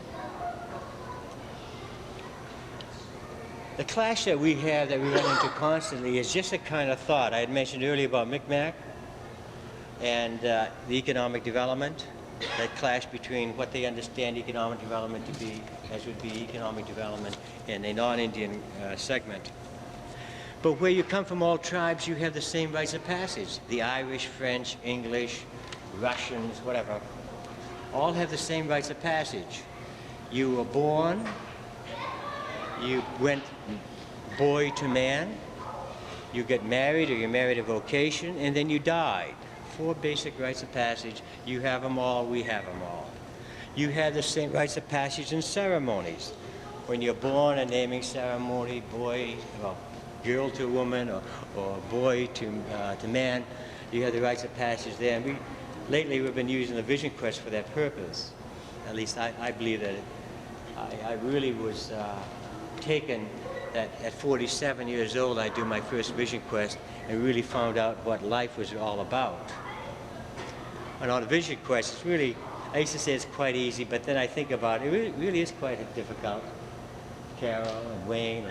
The clash that we have, that we run into constantly, is just a kind of thought. I had mentioned earlier about MicMac and the economic development, that clash between what they understand economic development to be, as would be economic development in a non-Indian segment. But where you come from, all tribes, you have the same rites of passage. The Irish, French, English, Russians, whatever, all have the same rites of passage. You were born, you went boy to man, you get married or you married a vocation, and then you died. 4 basic rites of passage. You have them all, we have them all. You have the same rites of passage in ceremonies. When you're born, a naming ceremony, boy, well, girl to woman, or boy to man, you have the rites of passage there. And lately we've been using the Vision Quest for that purpose. At least I believe that I really was taken that at 47 years old I do my first Vision Quest and really found out what life was all about. And on a Vision Quest, it's really, I used to say it's quite easy, but then I think about it, it really is quite difficult. Carol and Wayne.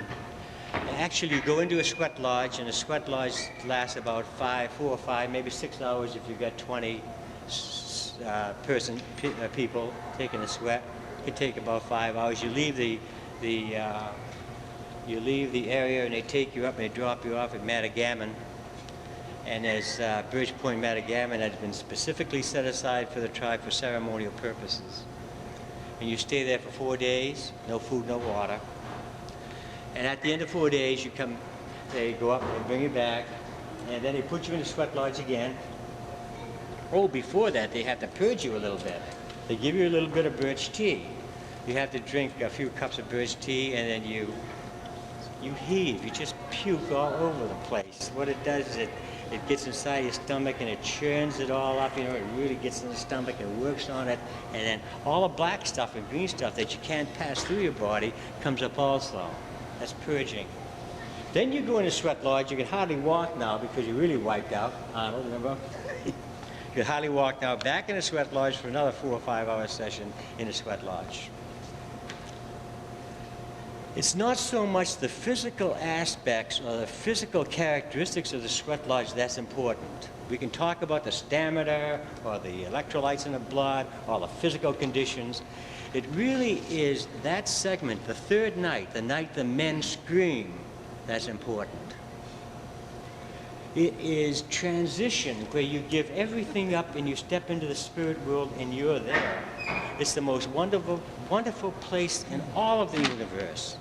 And actually, you go into a sweat lodge, and a sweat lodge lasts about 4 or 5, maybe 6 hours if you've got 20 people taking a sweat. It could take about 5 hours. You leave the area, and they take you up and they drop you off at Matagamon. And there's Bridge Point, Matagamon has been specifically set aside for the tribe for ceremonial purposes. And you stay there for 4 days, no food, no water. And at the end of 4 days, you come, they go up and bring you back, and then they put you in the sweat lodge again. Oh, before that, they have to purge you a little bit. They give you a little bit of birch tea. You have to drink a few cups of birch tea, and then you heave. You just puke all over the place. What it does is it gets inside your stomach and it churns it all up. You know, it really gets in the stomach and works on it. And then all the black stuff and green stuff that you can't pass through your body comes up also. That's purging. Then you go in a sweat lodge. You can hardly walk now because you're really wiped out. Arnold, remember? You can hardly walk now. Back in a sweat lodge for another 4 or 5 hour session in a sweat lodge. It's not so much the physical aspects or the physical characteristics of the sweat lodge that's important. We can talk about the stamina or the electrolytes in the blood or the physical conditions. It really is that segment, the third night, the night the men scream, that's important. It is transition where you give everything up and you step into the spirit world and you're there. It's the most wonderful, wonderful place in all of the universe.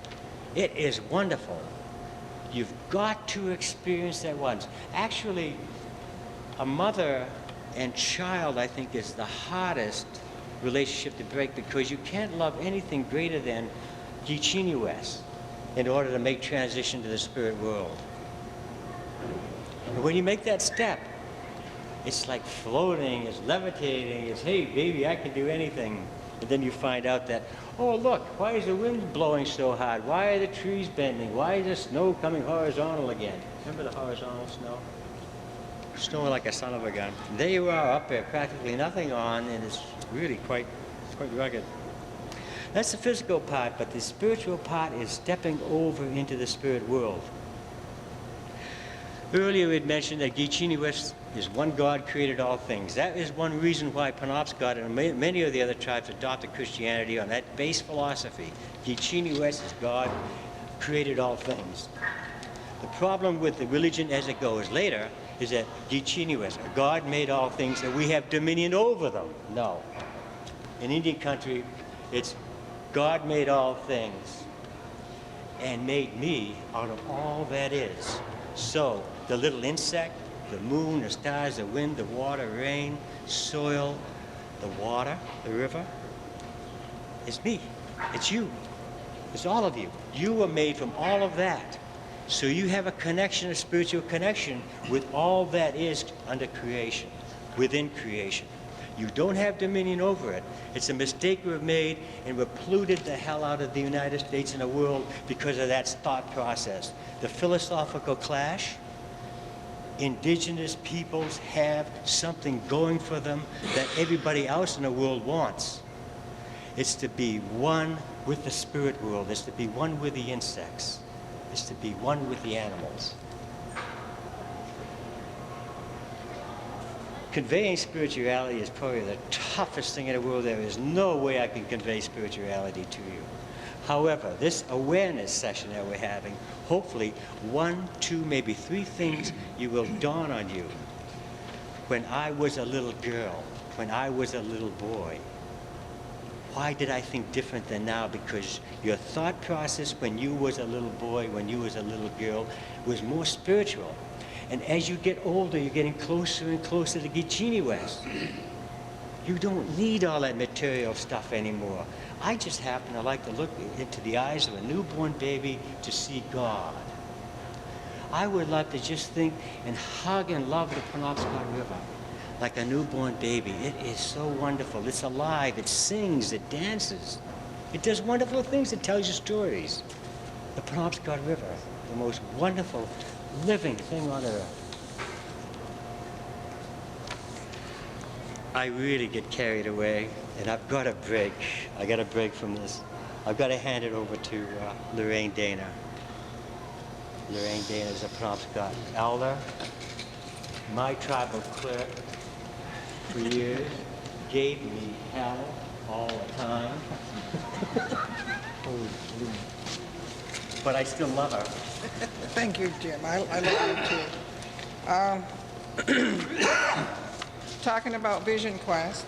It is wonderful. You've got to experience that once. Actually, a mother and child, I think, is the hardest relationship to break because you can't love anything greater than Gichiniwes in order to make transition to the spirit world. And when you make that step, it's like floating, it's levitating, it's, hey, baby, I can do anything. And then you find out that, oh, look, why is the wind blowing so hard? Why are the trees bending? Why is the snow coming horizontal again? Remember the horizontal snow? Snowing like a son of a gun. And there you are up there, practically nothing on, and it's really quite rugged. That's the physical part, but the spiritual part is stepping over into the spirit world. Earlier we had mentioned that Gichiniwes is one God created all things. That is one reason why Penobscot and many of the other tribes adopted Christianity on that base philosophy. Gichiniwes is God created all things. The problem with the religion as it goes later is that Gichiniwes, God made all things and we have dominion over them. No. In Indian country, it's God made all things and made me out of all that is. So, the little insect, the moon, the stars, the wind, the water, rain, soil, the water, the river, it's me. It's you. It's all of you. You were made from all of that. So you have a connection, a spiritual connection with all that is under creation, within creation. You don't have dominion over it. It's a mistake we've made, and we've polluted the hell out of the United States and the world because of that thought process. The philosophical clash. Indigenous peoples have something going for them that everybody else in the world wants. It's to be one with the spirit world. It's to be one with the insects. It's to be one with the animals. Conveying spirituality is probably the toughest thing in the world. There is no way I can convey spirituality to you. However, this awareness session that we're having, hopefully 1, 2, maybe 3 things you will dawn on you. When I was a little girl, when I was a little boy, why did I think different than now? Because your thought process when you was a little boy, when you was a little girl, was more spiritual. And as you get older, you're getting closer and closer to Genie West. You don't need all that material stuff anymore. I just happen to like to look into the eyes of a newborn baby to see God. I would love to just think and hug and love the Penobscot River like a newborn baby. It is so wonderful. It's alive. It sings. It dances. It does wonderful things. It tells you stories. The Penobscot River, the most wonderful living thing on earth. I really get carried away, and I've got to break. I got to break from this. I've got to hand it over to Lorraine Dana. Lorraine Dana is a Penobscot elder, my tribal clerk for years, gave me hell all the time. But I still love her. Thank you, Jim. I love you too. Talking about Vision Quest,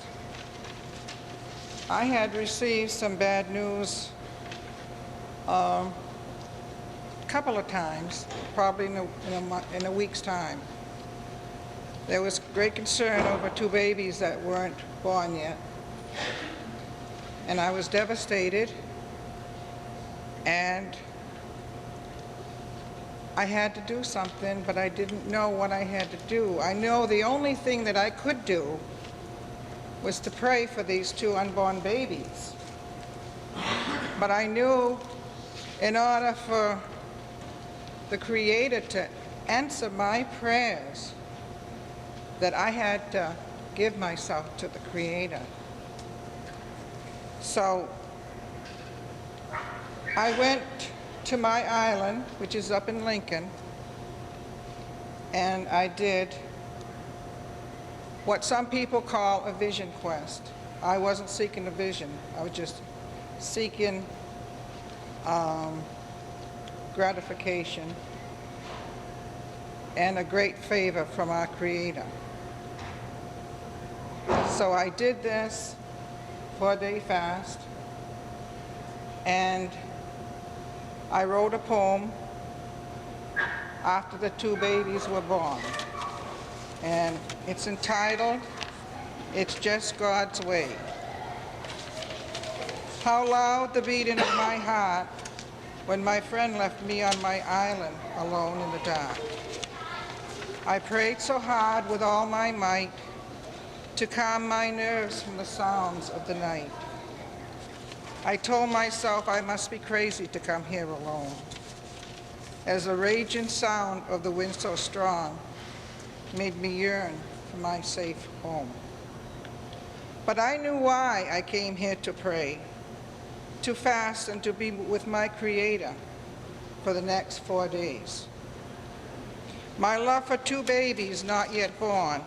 I had received some bad news a couple of times, probably in a week's time. There was great concern over 2 babies that weren't born yet. And I was devastated, and I had to do something, but I didn't know what I had to do. I know the only thing that I could do was to pray for these 2 unborn babies. But I knew in order for the Creator to answer my prayers, that I had to give myself to the Creator. So I went to my island, which is up in Lincoln, and I did what some people call a vision quest. I wasn't seeking a vision. I was just seeking gratification and a great favor from our Creator. So I did this 4-day fast, and I wrote a poem after the 2 babies were born. And it's entitled, "It's Just God's Way." How loud the beating of my heart when my friend left me on my island alone in the dark. I prayed so hard with all my might to calm my nerves from the sounds of the night. I told myself I must be crazy to come here alone, as the raging sound of the wind so strong made me yearn for my safe home. But I knew why I came here to pray, to fast and to be with my Creator for the next 4 days. My love for 2 babies not yet born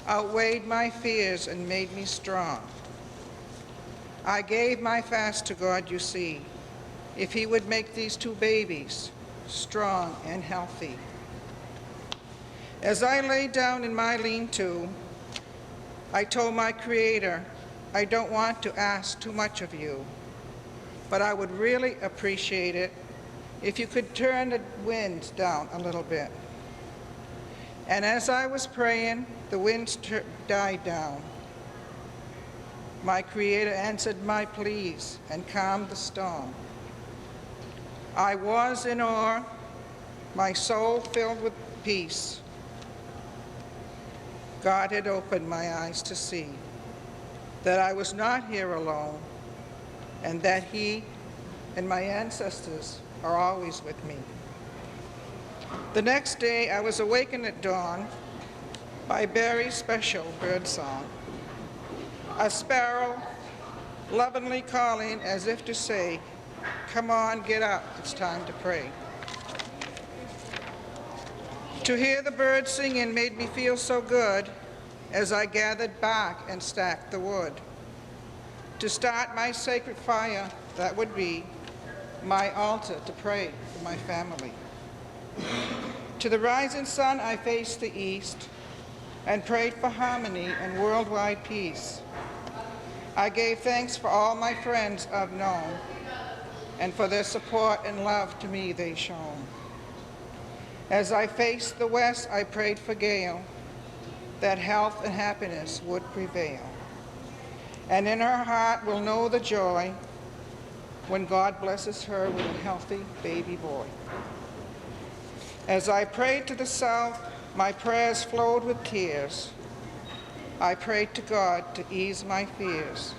outweighed my fears and made me strong. I gave my fast to God, you see, if He would make these 2 babies strong and healthy. As I lay down in my lean-to, I told my Creator, I don't want to ask too much of you, but I would really appreciate it if you could turn the winds down a little bit. And as I was praying, the winds died down. My Creator answered my pleas and calmed the storm. I was in awe, my soul filled with peace. God had opened my eyes to see that I was not here alone, and that He and my ancestors are always with me. The next day, I was awakened at dawn by Barry's special bird song, a sparrow lovingly calling as if to say, "Come on, get up, it's time to pray." To hear the birds singing made me feel so good as I gathered bark and stacked the wood. To start my sacred fire, that would be my altar to pray for my family. To the rising sun, I faced the east and prayed for harmony and worldwide peace. I gave thanks for all my friends I've known and for their support and love to me they shown. As I faced the west, I prayed for Gail, that health and happiness would prevail. And in her heart will know the joy when God blesses her with a healthy baby boy. As I prayed to the south, my prayers flowed with tears. I prayed to God to ease my fears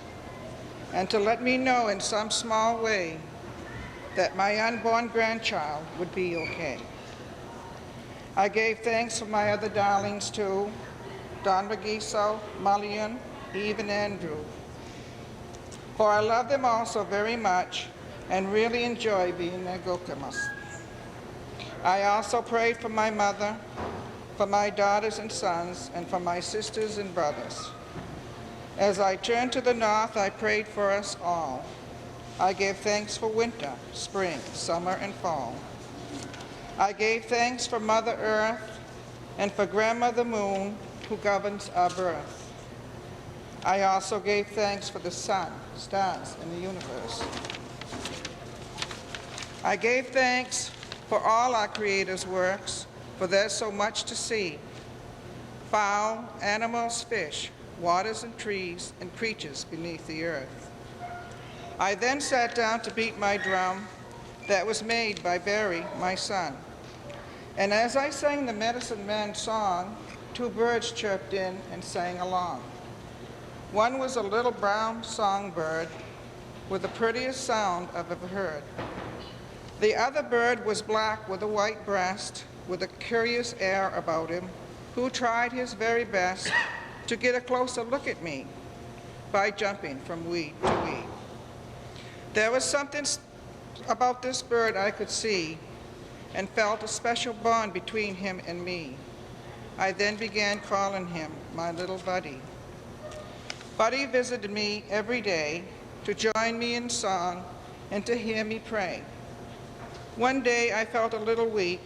and to let me know in some small way that my unborn grandchild would be okay. I gave thanks for my other darlings too, Don Magiso, Mullion, Eve and Andrew, for I love them all so very much and really enjoy being their gokamas. I also prayed for my mother, for my daughters and sons, and for my sisters and brothers. As I turned to the north, I prayed for us all. I gave thanks for winter, spring, summer, and fall. I gave thanks for Mother Earth and for Grandmother Moon, who governs our birth. I also gave thanks for the sun, stars, and the universe. I gave thanks for all our Creator's works, for there's so much to see. Fowl, animals, fish, waters and trees, and creatures beneath the earth. I then sat down to beat my drum that was made by Barry, my son. And as I sang the Medicine Man song, two birds chirped in and sang along. One was a little brown songbird with the prettiest sound I've ever heard. The other bird was black with a white breast, with a curious air about him, who tried his very best to get a closer look at me by jumping from weed to weed. There was something about this bird I could see and felt a special bond between him and me. I then began calling him my little buddy. Buddy visited me every day to join me in song and to hear me pray. One day I felt a little weak,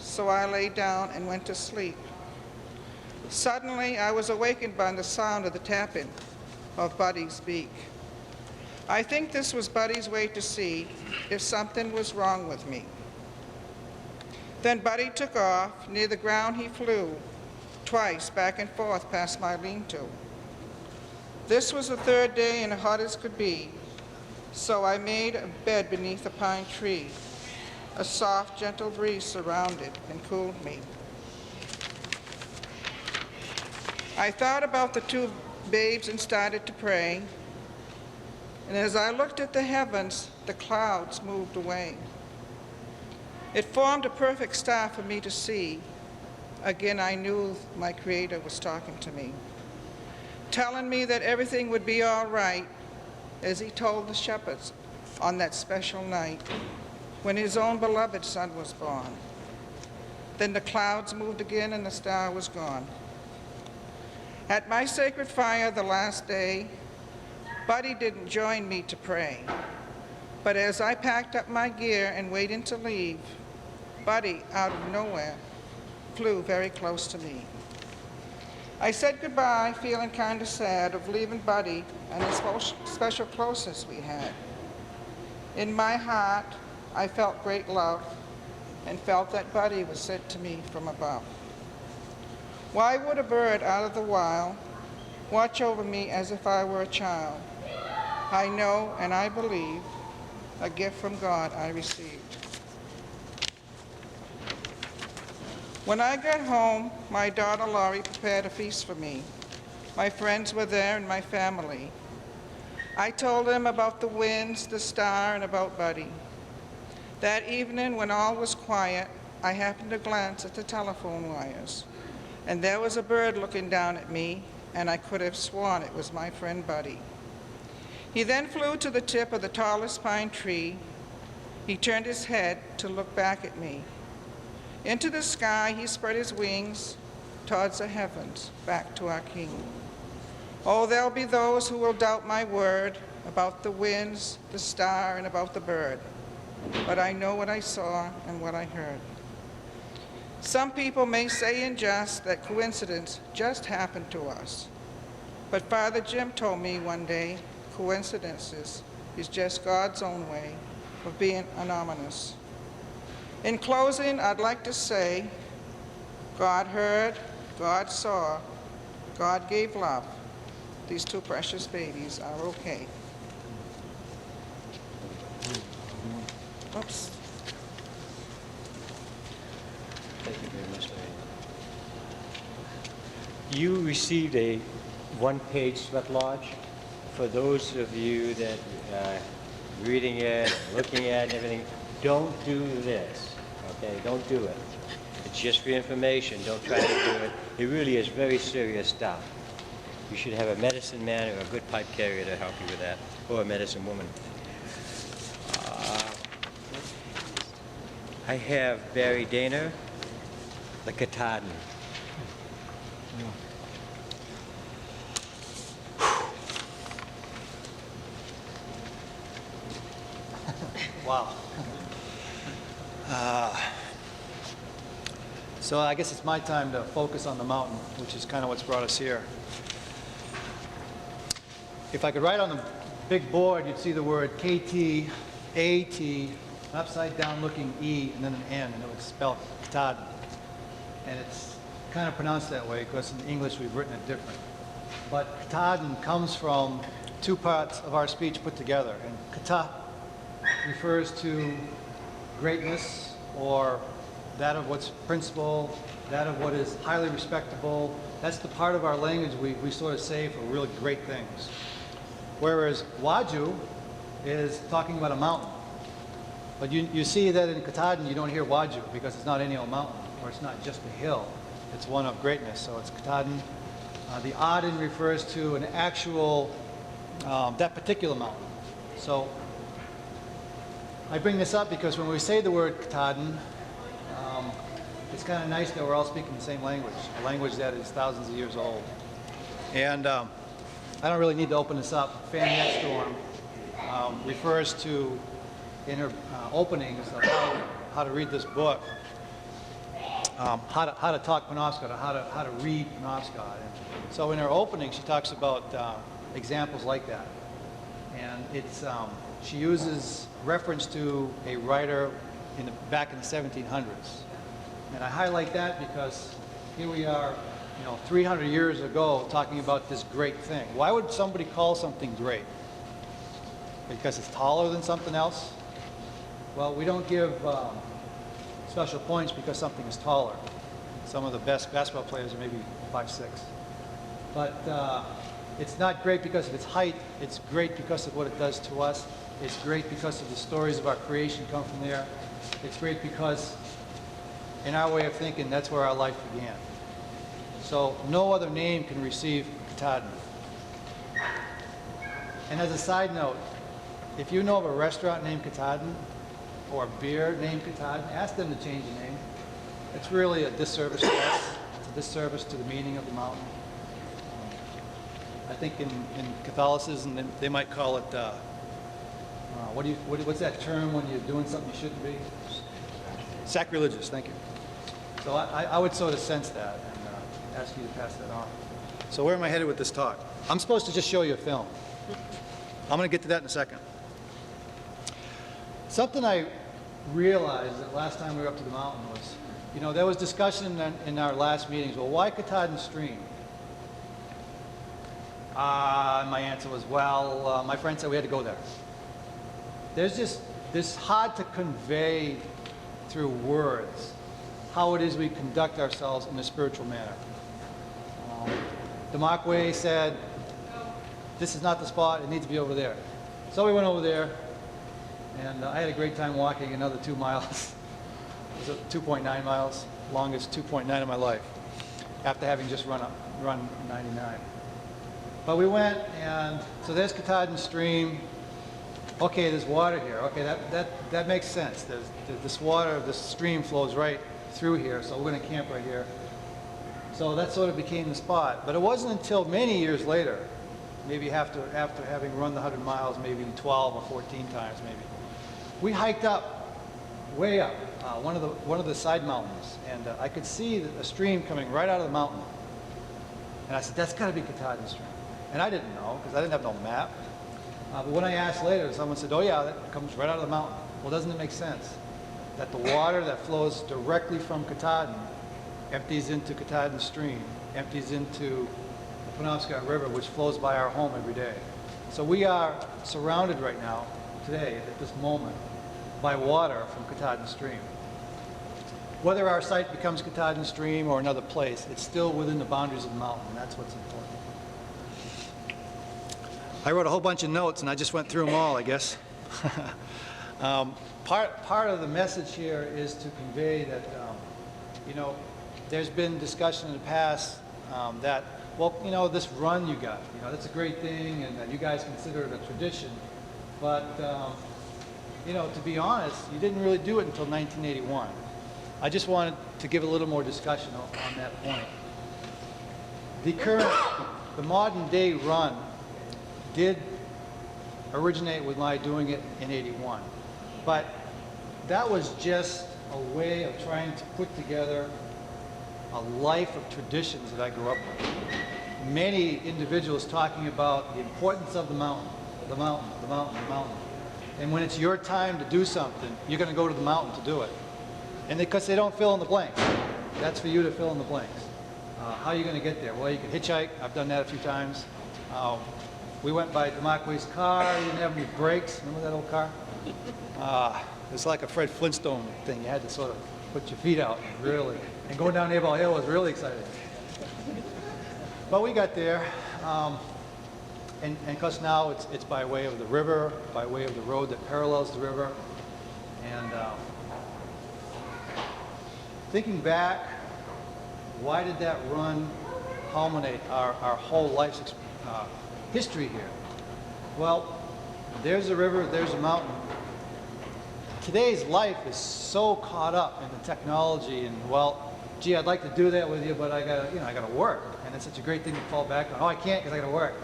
so I lay down and went to sleep. Suddenly I was awakened by the sound of the tapping of Buddy's beak. I think this was Buddy's way to see if something was wrong with me. Then Buddy took off. Near the ground he flew, twice back and forth past my lean-to. This was the third day and hot as could be, so I made a bed beneath a pine tree. A soft, gentle breeze surrounded and cooled me. I thought about the two babes and started to pray. And as I looked at the heavens, the clouds moved away. It formed a perfect star for me to see. Again, I knew my Creator was talking to me, telling me that everything would be all right, as he told the shepherds on that special night when his own beloved son was born. Then the clouds moved again and the star was gone. At my sacred fire the last day, Buddy didn't join me to pray. But as I packed up my gear and waited to leave, Buddy, out of nowhere, flew very close to me. I said goodbye, feeling kind of sad of leaving Buddy and the special closeness we had. In my heart, I felt great love and felt that Buddy was sent to me from above. Why would a bird out of the wild watch over me as if I were a child? I know and I believe a gift from God I received. When I got home, my daughter Laurie prepared a feast for me. My friends were there and my family. I told them about the winds, the star, and about Buddy. That evening, when all was quiet, I happened to glance at the telephone wires, and there was a bird looking down at me, and I could have sworn it was my friend Buddy. He then flew to the tip of the tallest pine tree. He turned his head to look back at me. Into the sky, he spread his wings towards the heavens, back to our King. Oh, there'll be those who will doubt my word about the winds, the star, and about the bird. But I know what I saw and what I heard. Some people may say in jest that coincidence just happened to us. But Father Jim told me one day, coincidences is just God's own way of being anonymous. In closing, I'd like to say, God heard, God saw, God gave love. These two precious babies are okay. Oops. Thank you very much, Larry. You received a one-page sweat lodge. For those of you that reading it, looking at it and everything, don't do this, okay? Don't do it. It's just for information. Don't try to do it. It really is very serious stuff. You should have a medicine man or a good pipe carrier to help you with that, or a medicine woman. I have Barry Dana, the Katahdin. Wow. So I guess it's my time to focus on the mountain, which is kind of what's brought us here. If I could write on the big board, you'd see the word KT, AT, an upside down looking E, and then an N, and it would spell Katahdin. And it's kind of pronounced that way because in English we've written it different. But Katahdin comes from two parts of our speech put together. And Kata refers to greatness, or that of what's principal, that of what is highly respectable. That's the part of our language we sort of say for really great things. Whereas Waju is talking about a mountain. But you see that in Katahdin you don't hear Waju because it's not any old mountain, or it's not just a hill. It's one of greatness, so it's Katahdin. The Adin refers to an actual, that particular mountain. So I bring this up because when we say the word Katahdin, it's kind of nice that we're all speaking the same language, a language that is thousands of years old. And I don't really need to open this up. Fanny Storm refers to, in her openings of how to read this book, how to talk Penobscot, or how to read Penobscot. And so in her opening, she talks about examples like that. And it's, she uses reference to a writer back in the 1700s. And I highlight that because here we are, 300 years ago talking about this great thing. Why would somebody call something great? Because it's taller than something else? Well, we don't give special points because something is taller. Some of the best basketball players are maybe 5'6". But it's not great because of its height. It's great because of what it does to us. It's great because of the stories of our creation come from there. It's great because, in our way of thinking, that's where our life began. So no other name can receive Katahdin. And as a side note, if you know of a restaurant named Katahdin, or a beer named Katahdin, ask them to change the name. It's really a disservice to us. It's a disservice to the meaning of the mountain. I think in Catholicism, they might call it, what's that term when you're doing something you shouldn't be? Sacrilegious, thank you. So I would sort of sense that and ask you to pass that on. So where am I headed with this talk? I'm supposed to just show you a film. I'm going to get to that in a second. Something I realized that last time we were up to the mountain was, there was discussion in our last meetings, well, why Katahdin Stream? My answer was, well, my friend said we had to go there. There's just this hard to convey through words how it is we conduct ourselves in a spiritual manner. Demarque said, this is not the spot, it needs to be over there. So we went over there, and I had a great time walking another 2 miles. It was 2.9 miles, longest 2.9 of my life, after having just run 99. But we went, and so there's Katahdin Stream. Okay, there's water here. Okay, that makes sense. There's this water, this stream flows right through here, so we're going to camp right here. So that sort of became the spot. But it wasn't until many years later, maybe after having run the 100 miles, maybe 12 or 14 times maybe, we hiked up, way up, one of the side mountains, and I could see a stream coming right out of the mountain. And I said, that's got to be Katahdin Stream. And I didn't know, because I didn't have no map. But when I asked later, someone said, oh yeah, that comes right out of the mountain. Well, doesn't it make sense that the water that flows directly from Katahdin empties into Katahdin Stream, empties into the Penobscot River, which flows by our home every day. So we are surrounded right now, today, at this moment, by water from Katahdin Stream. Whether our site becomes Katahdin Stream or another place, it's still within the boundaries of the mountain. That's what's important. I wrote a whole bunch of notes, and I just went through them all, I guess. Part of the message here is to convey that, you know, there's been discussion in the past that, well, you know, this run you got, you know, that's a great thing, and you guys consider it a tradition. But, you know, to be honest, you didn't really do it until 1981. I just wanted to give a little more discussion on that point. The modern day run did originate with my doing it in 81. But that was just a way of trying to put together a life of traditions that I grew up with. Many individuals talking about the importance of the mountain, the mountain, the mountain, the mountain. And when it's your time to do something, you're going to go to the mountain to do it. And because they don't fill in the blanks. That's for you to fill in the blanks. How are you going to get there? Well, you can hitchhike. I've done that a few times. We went by Demarque's car. He didn't have any brakes. Remember that old car? It's like a Fred Flintstone thing. You had to sort of put your feet out, really. And going down Naval Hill was really exciting. But we got there. And because now it's by way of the river, by way of the road that parallels the river. And thinking back, why did that run culminate our whole life's history here? Well, there's a river, there's a mountain. Today's life is so caught up in the technology and, well, gee, I'd like to do that with you, but I gotta work. And it's such a great thing to fall back on. Oh, I can't because I gotta work.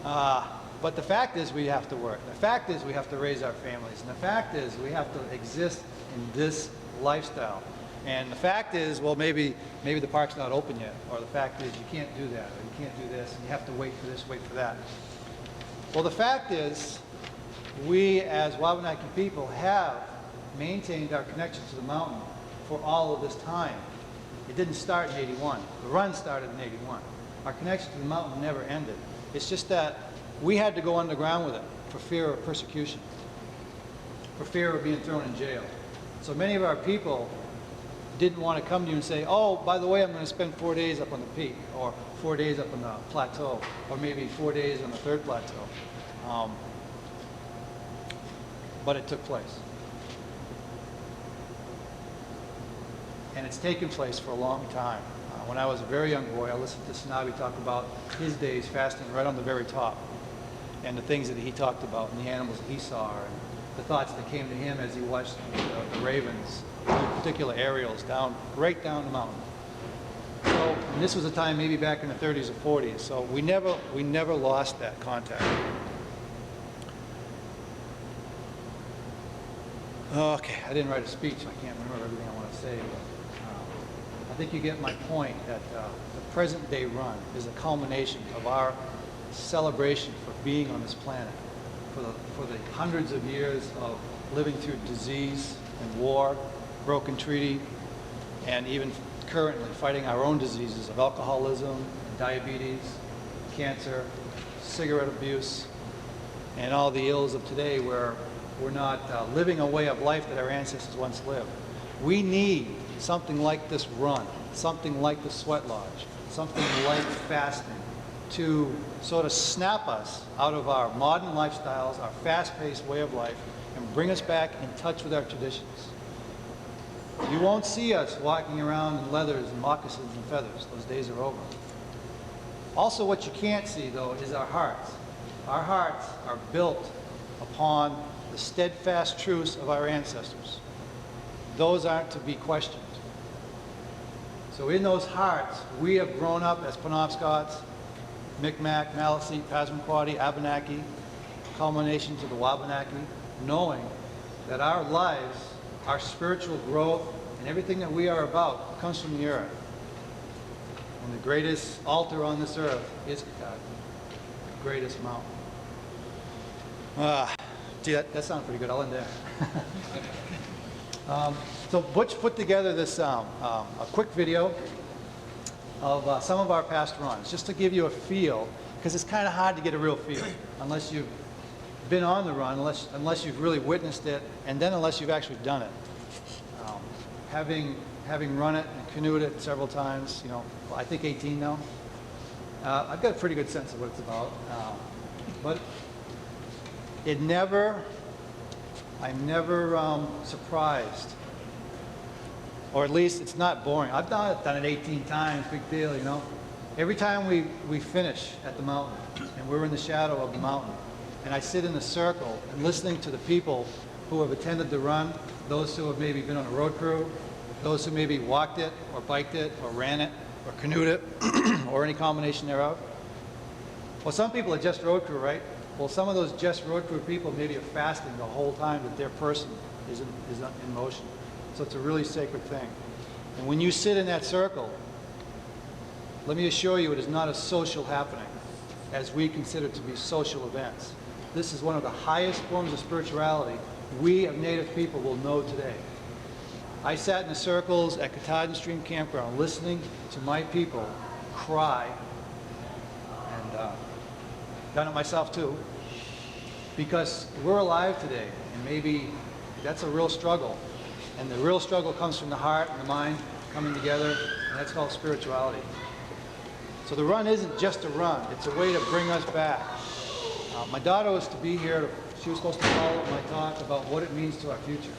But the fact is we have to work. The fact is we have to raise our families. And the fact is we have to exist in this lifestyle. And the fact is, well, maybe the park's not open yet. Or the fact is you can't do that. Or you can't do this. And you have to wait for this, wait for that. Well, the fact is we as Wabanaki people have maintained our connection to the mountain for all of this time. It didn't start in 81. The run started in 81. Our connection to the mountain never ended. It's just that we had to go underground with it for fear of persecution, for fear of being thrown in jail. So many of our people didn't want to come to you and say, oh, by the way, I'm going to spend 4 days up on the peak, or 4 days up on the plateau, or maybe 4 days on the third plateau. But it took place. And it's taken place for a long time. When I was a very young boy, I listened to Sanabi talk about his days fasting right on the very top, and the things that he talked about, and the animals that he saw, and the thoughts that came to him as he watched the ravens, particular aerials, right down the mountain. So, and this was a time maybe back in the 30s or 40s, so we never lost that contact. Okay, I didn't write a speech, so I can't remember everything I want to say, but I think you get my point that the present day run is a culmination of our celebration for being on this planet, for the hundreds of years of living through disease and war, broken treaty, and even currently fighting our own diseases of alcoholism, diabetes, cancer, cigarette abuse, and all the ills of today where we're not living a way of life that our ancestors once lived. We need something like this run, something like the sweat lodge, something like fasting, to sort of snap us out of our modern lifestyles, our fast-paced way of life, and bring us back in touch with our traditions. You won't see us walking around in leathers and moccasins and feathers. Those days are over. Also, what you can't see, though, is our hearts. Our hearts are built upon the steadfast truths of our ancestors. Those aren't to be questioned. So in those hearts, we have grown up as Penobscots, MicMac, Malliseet, Passamaquoddy, Abenaki, culmination to the Wabanaki, knowing that our lives, our spiritual growth, and everything that we are about comes from the earth. And the greatest altar on this earth is Katahdin, the greatest mountain. Gee, that sounds pretty good. I'll end there. So Butch put together this a quick video of some of our past runs, just to give you a feel, because it's kind of hard to get a real feel unless you've been on the run, unless you've really witnessed it, and then unless you've actually done it. Having run it and canoed it several times, you know, well, I think 18 now, I've got a pretty good sense of what it's about. But I'm never surprised, or at least it's not boring. I've done it 18 times, big deal, you know. Every time we finish at the mountain, and we're in the shadow of the mountain, and I sit in a circle and listening to the people who have attended the run, those who have maybe been on a road crew, those who maybe walked it, or biked it, or ran it, or canoed it, or any combination thereof. Well, some people are just road crew, right? Well, some of those just road crew people maybe are fasting the whole time that their person is in motion. So it's a really sacred thing. And when you sit in that circle, let me assure you, it is not a social happening, as we consider to be social events. This is one of the highest forms of spirituality we of Native people will know today. I sat in the circles at Katahdin Stream Campground listening to my people cry, and done it myself too, because we're alive today, and maybe that's a real struggle. And the real struggle comes from the heart and the mind coming together, and that's called spirituality. So the run isn't just a run, it's a way to bring us back. My daughter was to be here, she was supposed to follow up my talk about what it means to our future.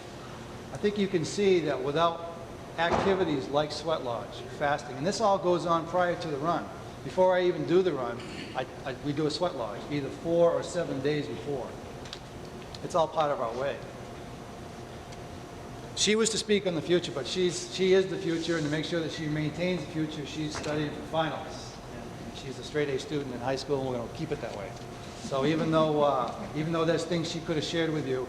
I think you can see that without activities like sweat lodge, fasting, and this all goes on prior to the run. Before I even do the run, we do a sweat lodge, either 4 or 7 days before. It's all part of our way. She was to speak on the future, but she is the future, and to make sure that she maintains the future, she's studying for finals. And she's a straight A student in high school, and we're going to keep it that way. So even though there's things she could have shared with you,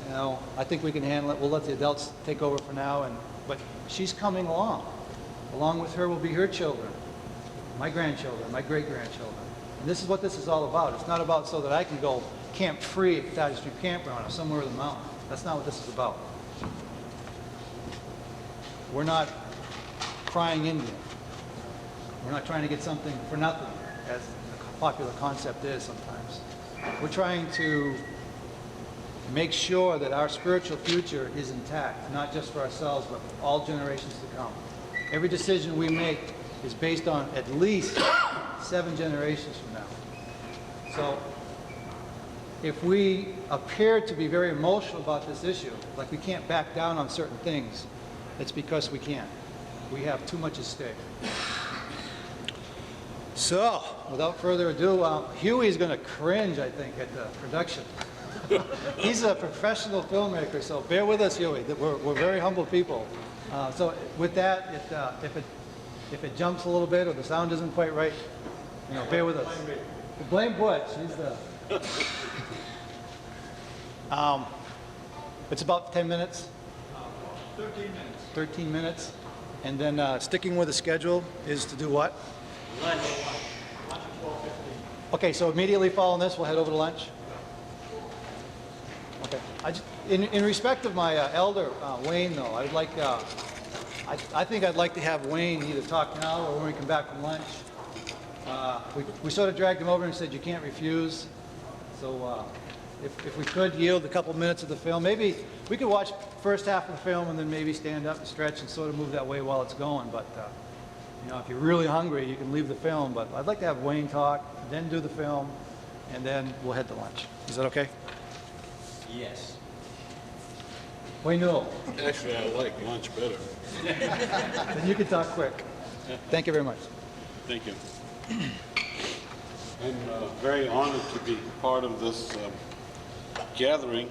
you know, I think we can handle it. We'll let the adults take over for now, but she's coming along. Along with her will be her children, my grandchildren, my great-grandchildren. And this is what this is all about. It's not about so that I can go camp free at Katahdin Stream Campground or somewhere in the mountain. That's not what this is about. We're not crying Indian. We're not trying to get something for nothing, as the popular concept is sometimes. We're trying to make sure that our spiritual future is intact, not just for ourselves, but for all generations to come. Every decision we make is based on at least 7 generations from now. So if we appear to be very emotional about this issue, like we can't back down on certain things, it's because we can't. We have too much at stake. So, without further ado, Huey's going to cringe, I think, at the production. He's a professional filmmaker, so bear with us, Huey. We're very humble people. So with that, if it jumps a little bit or the sound isn't quite right, you know, bear with us. Blame Butch. He's the... it's about 10 minutes. 13 minutes. 13 minutes. And then sticking with the schedule is to do what? Lunch. Lunch at 12:15. Okay, so immediately following this, we'll head over to lunch. Okay. In respect of my elder, Wayne, though, I'd like, I think I'd like to have Wayne either talk now or when we come back from lunch. We sort of dragged him over and said, you can't refuse. So if we could yield a couple minutes of the film, maybe we could watch first half of the film and then maybe stand up and stretch and sort of move that way while it's going. But you know, if you're really hungry, you can leave the film. But I'd like to have Wayne talk, then do the film, and then we'll head to lunch. Is that okay? Yes. Wayne Newell. Actually, I like lunch better. Then you can talk quick. Thank you very much. Thank you. I'm very honored to be part of this gathering.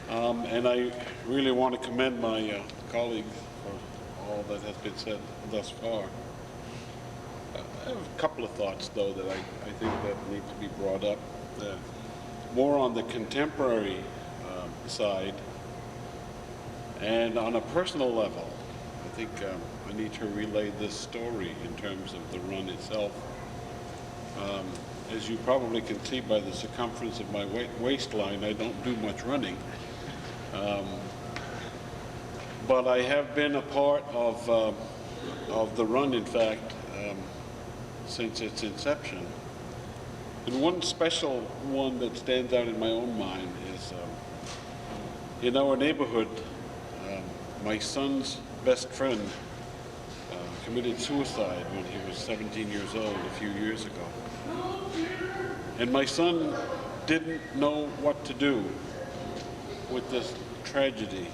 And I really want to commend my colleagues for all that has been said thus far. I have a couple of thoughts, though, that I think that need to be brought up. More on the contemporary side, and on a personal level, I think I need to relay this story in terms of the run itself. As you probably can see by the circumference of my waistline, I don't do much running. But I have been a part of the run, in fact, since its inception. And one special one that stands out in my own mind is in our neighborhood, my son's best friend committed suicide when he was 17 years old a few years ago. And my son didn't know what to do with this tragedy.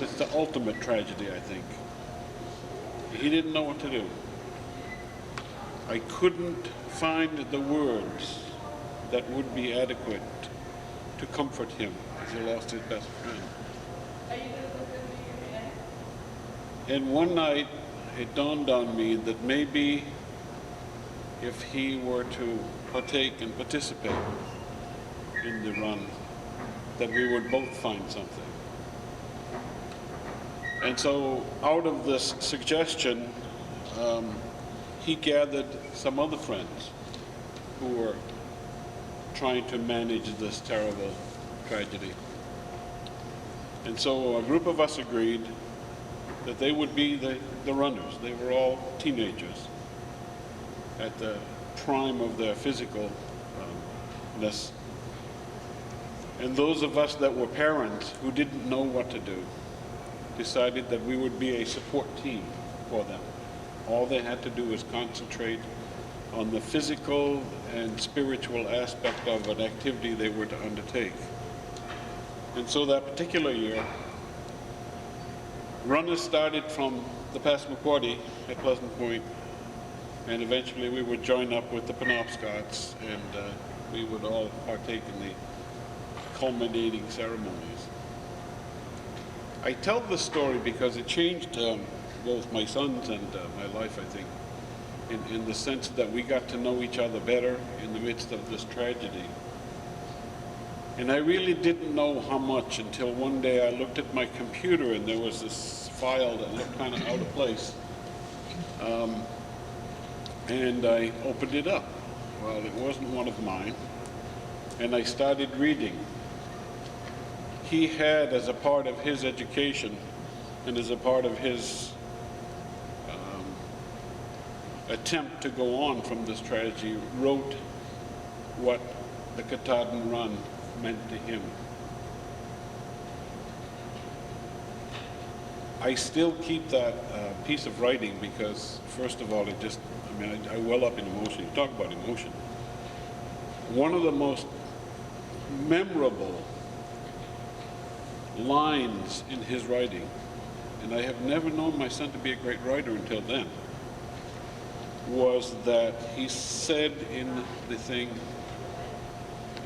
It's the ultimate tragedy, I think. He didn't know what to do. I couldn't find the words that would be adequate to comfort him as he lost his best friend. And one night, it dawned on me that maybe if he were to partake and participate in the run, that we would both find something. And so out of this suggestion, he gathered some other friends who were trying to manage this terrible tragedy. And so a group of us agreed that they would be the runners. They were all teenagers at the prime of their physicalness. And those of us that were parents who didn't know what to do decided that we would be a support team for them. All they had to do was concentrate on the physical and spiritual aspect of an activity they were to undertake. And so that particular year, runners started from the Passamaquoddy at Pleasant Point, and eventually we would join up with the Penobscots, and we would all partake in the culminating ceremonies. I tell this story because it changed both my son's and my life, I think, in the sense that we got to know each other better in the midst of this tragedy. And I really didn't know how much until one day I looked at my computer and there was this file that looked kind of out of place. And I opened it up. Well, it wasn't one of mine. And I started reading. He had, as a part of his education and as a part of his attempt to go on from this tragedy, wrote what the Katahdin run meant to him. I still keep that piece of writing because, first of all, it just, I well up in emotion. You talk about emotion. One of the most memorable lines in his writing, and I have never known my son to be a great writer until then, was that he said in the thing,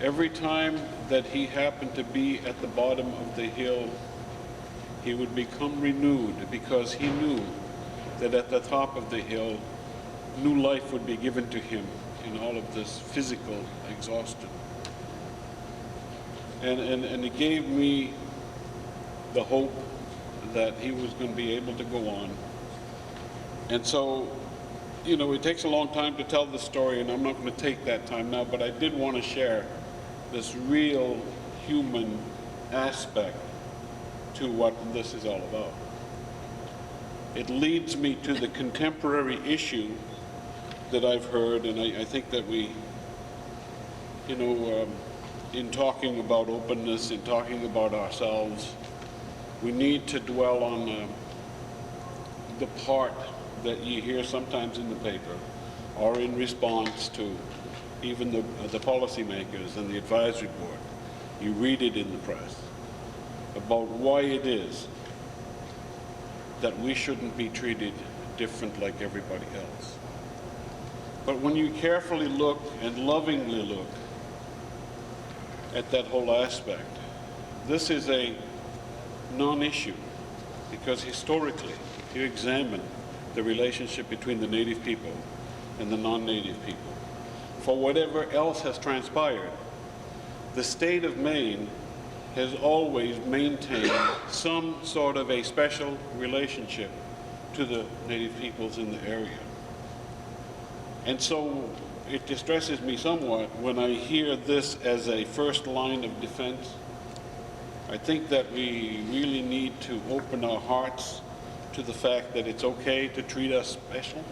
every time that he happened to be at the bottom of the hill, he would become renewed because he knew that at the top of the hill, new life would be given to him in all of this physical exhaustion. And it gave me the hope that he was going to be able to go on. And so, you know, it takes a long time to tell the story, and I'm not going to take that time now, but I did want to share this real human aspect to what this is all about. It leads me to the contemporary issue that I've heard, and I think that we you know, in talking about openness, in talking about ourselves, we need to dwell on the part that you hear sometimes in the paper or in response to even the policymakers and the advisory board. You read it in the press about why it is that we shouldn't be treated different like everybody else. But when you carefully look and lovingly look at that whole aspect, this is a non-issue, because historically, if you examine the relationship between the native people and the non-native people, for whatever else has transpired, the state of Maine has always maintained some sort of a special relationship to the native peoples in the area. And so it distresses me somewhat when I hear this as a first line of defense. I think that we really need to open our hearts to the fact that it's okay to treat us special,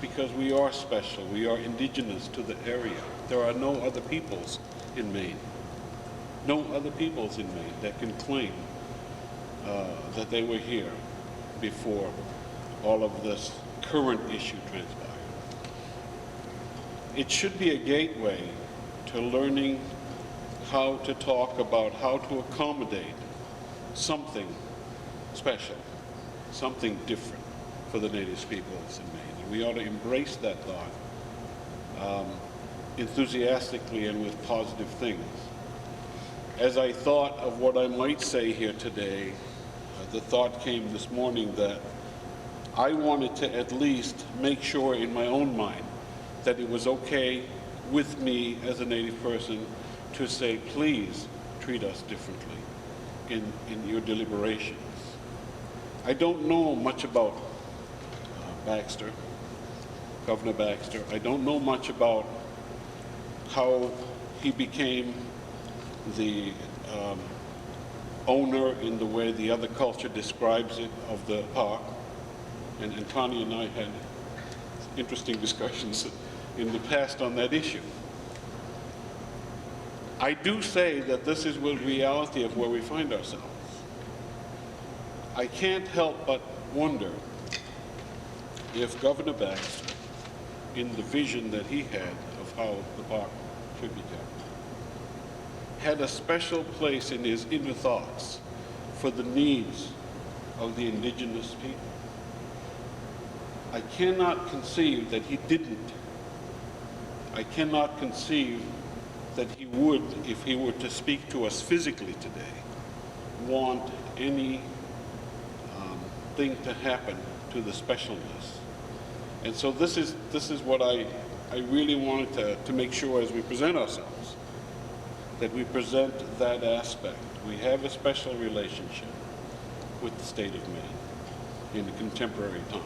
because we are special. We are indigenous to the area. There are no other peoples in Maine. No other peoples in Maine that can claim that they were here before all of this current issue transpired. It should be a gateway to learning how to talk about how to accommodate something special, something different for the native peoples in Maine. And we ought to embrace that thought enthusiastically and with positive things. As I thought of what I might say here today, the thought came this morning that I wanted to at least make sure in my own mind that it was okay with me as a native person to say, please treat us differently in your deliberations. I don't know much about Baxter, Governor Baxter. I don't know much about how he became the owner in the way the other culture describes it of the park. And Connie and I had interesting discussions in the past on that issue. I do say that this is the reality of where we find ourselves. I can't help but wonder if Governor Baxter, in the vision that he had of how the park should be kept, had a special place in his inner thoughts for the needs of the indigenous people. I cannot conceive that he didn't. I cannot conceive that he would, if he were to speak to us physically today, want any thing to happen to the specialness. And so this is what I really wanted to make sure as we present ourselves, that we present that aspect. We have a special relationship with the state of Maine in the contemporary times.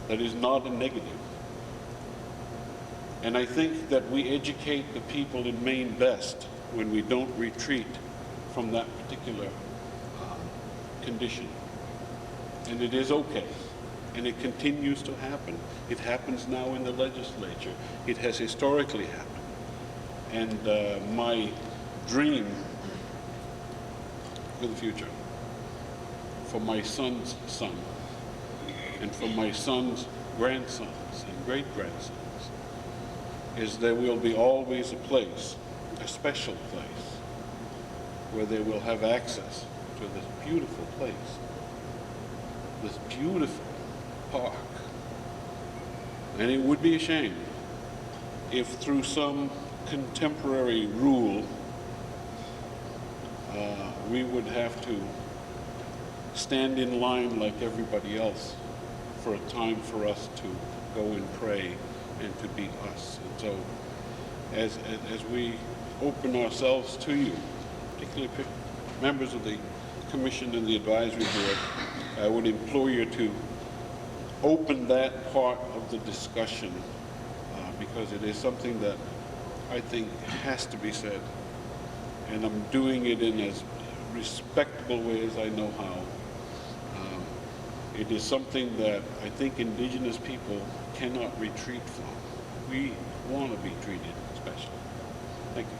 That is not a negative. And I think that we educate the people in Maine best when we don't retreat from that particular condition. And it is okay. And it continues to happen. It happens now in the legislature. It has historically happened. And my dream for the future, for my son's son, and for my son's grandsons and great-grandsons, is there will be always a place, a special place, where they will have access to this beautiful place, this beautiful park. And it would be a shame if through some contemporary rule we would have to stand in line like everybody else for a time for us to go and pray and to be us. And so as we open ourselves to you, particularly members of the Commission and the Advisory Board, I would implore you to open that part of the discussion because it is something that I think has to be said. And I'm doing it in as respectable way as I know how. It is something that I think indigenous people cannot retreat from. We want to be treated special. Thank you.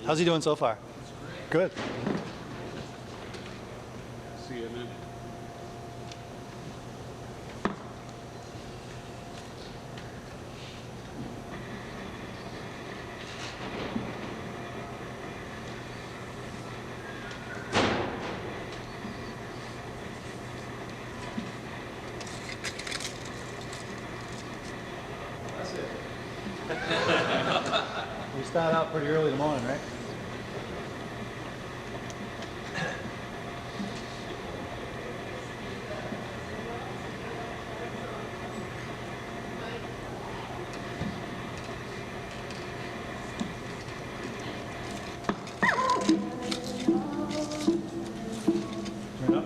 How's he doing so far? Good. CNN. That's it. We start out pretty early in the morning, right? Turn up.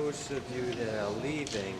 those of you that are leaving,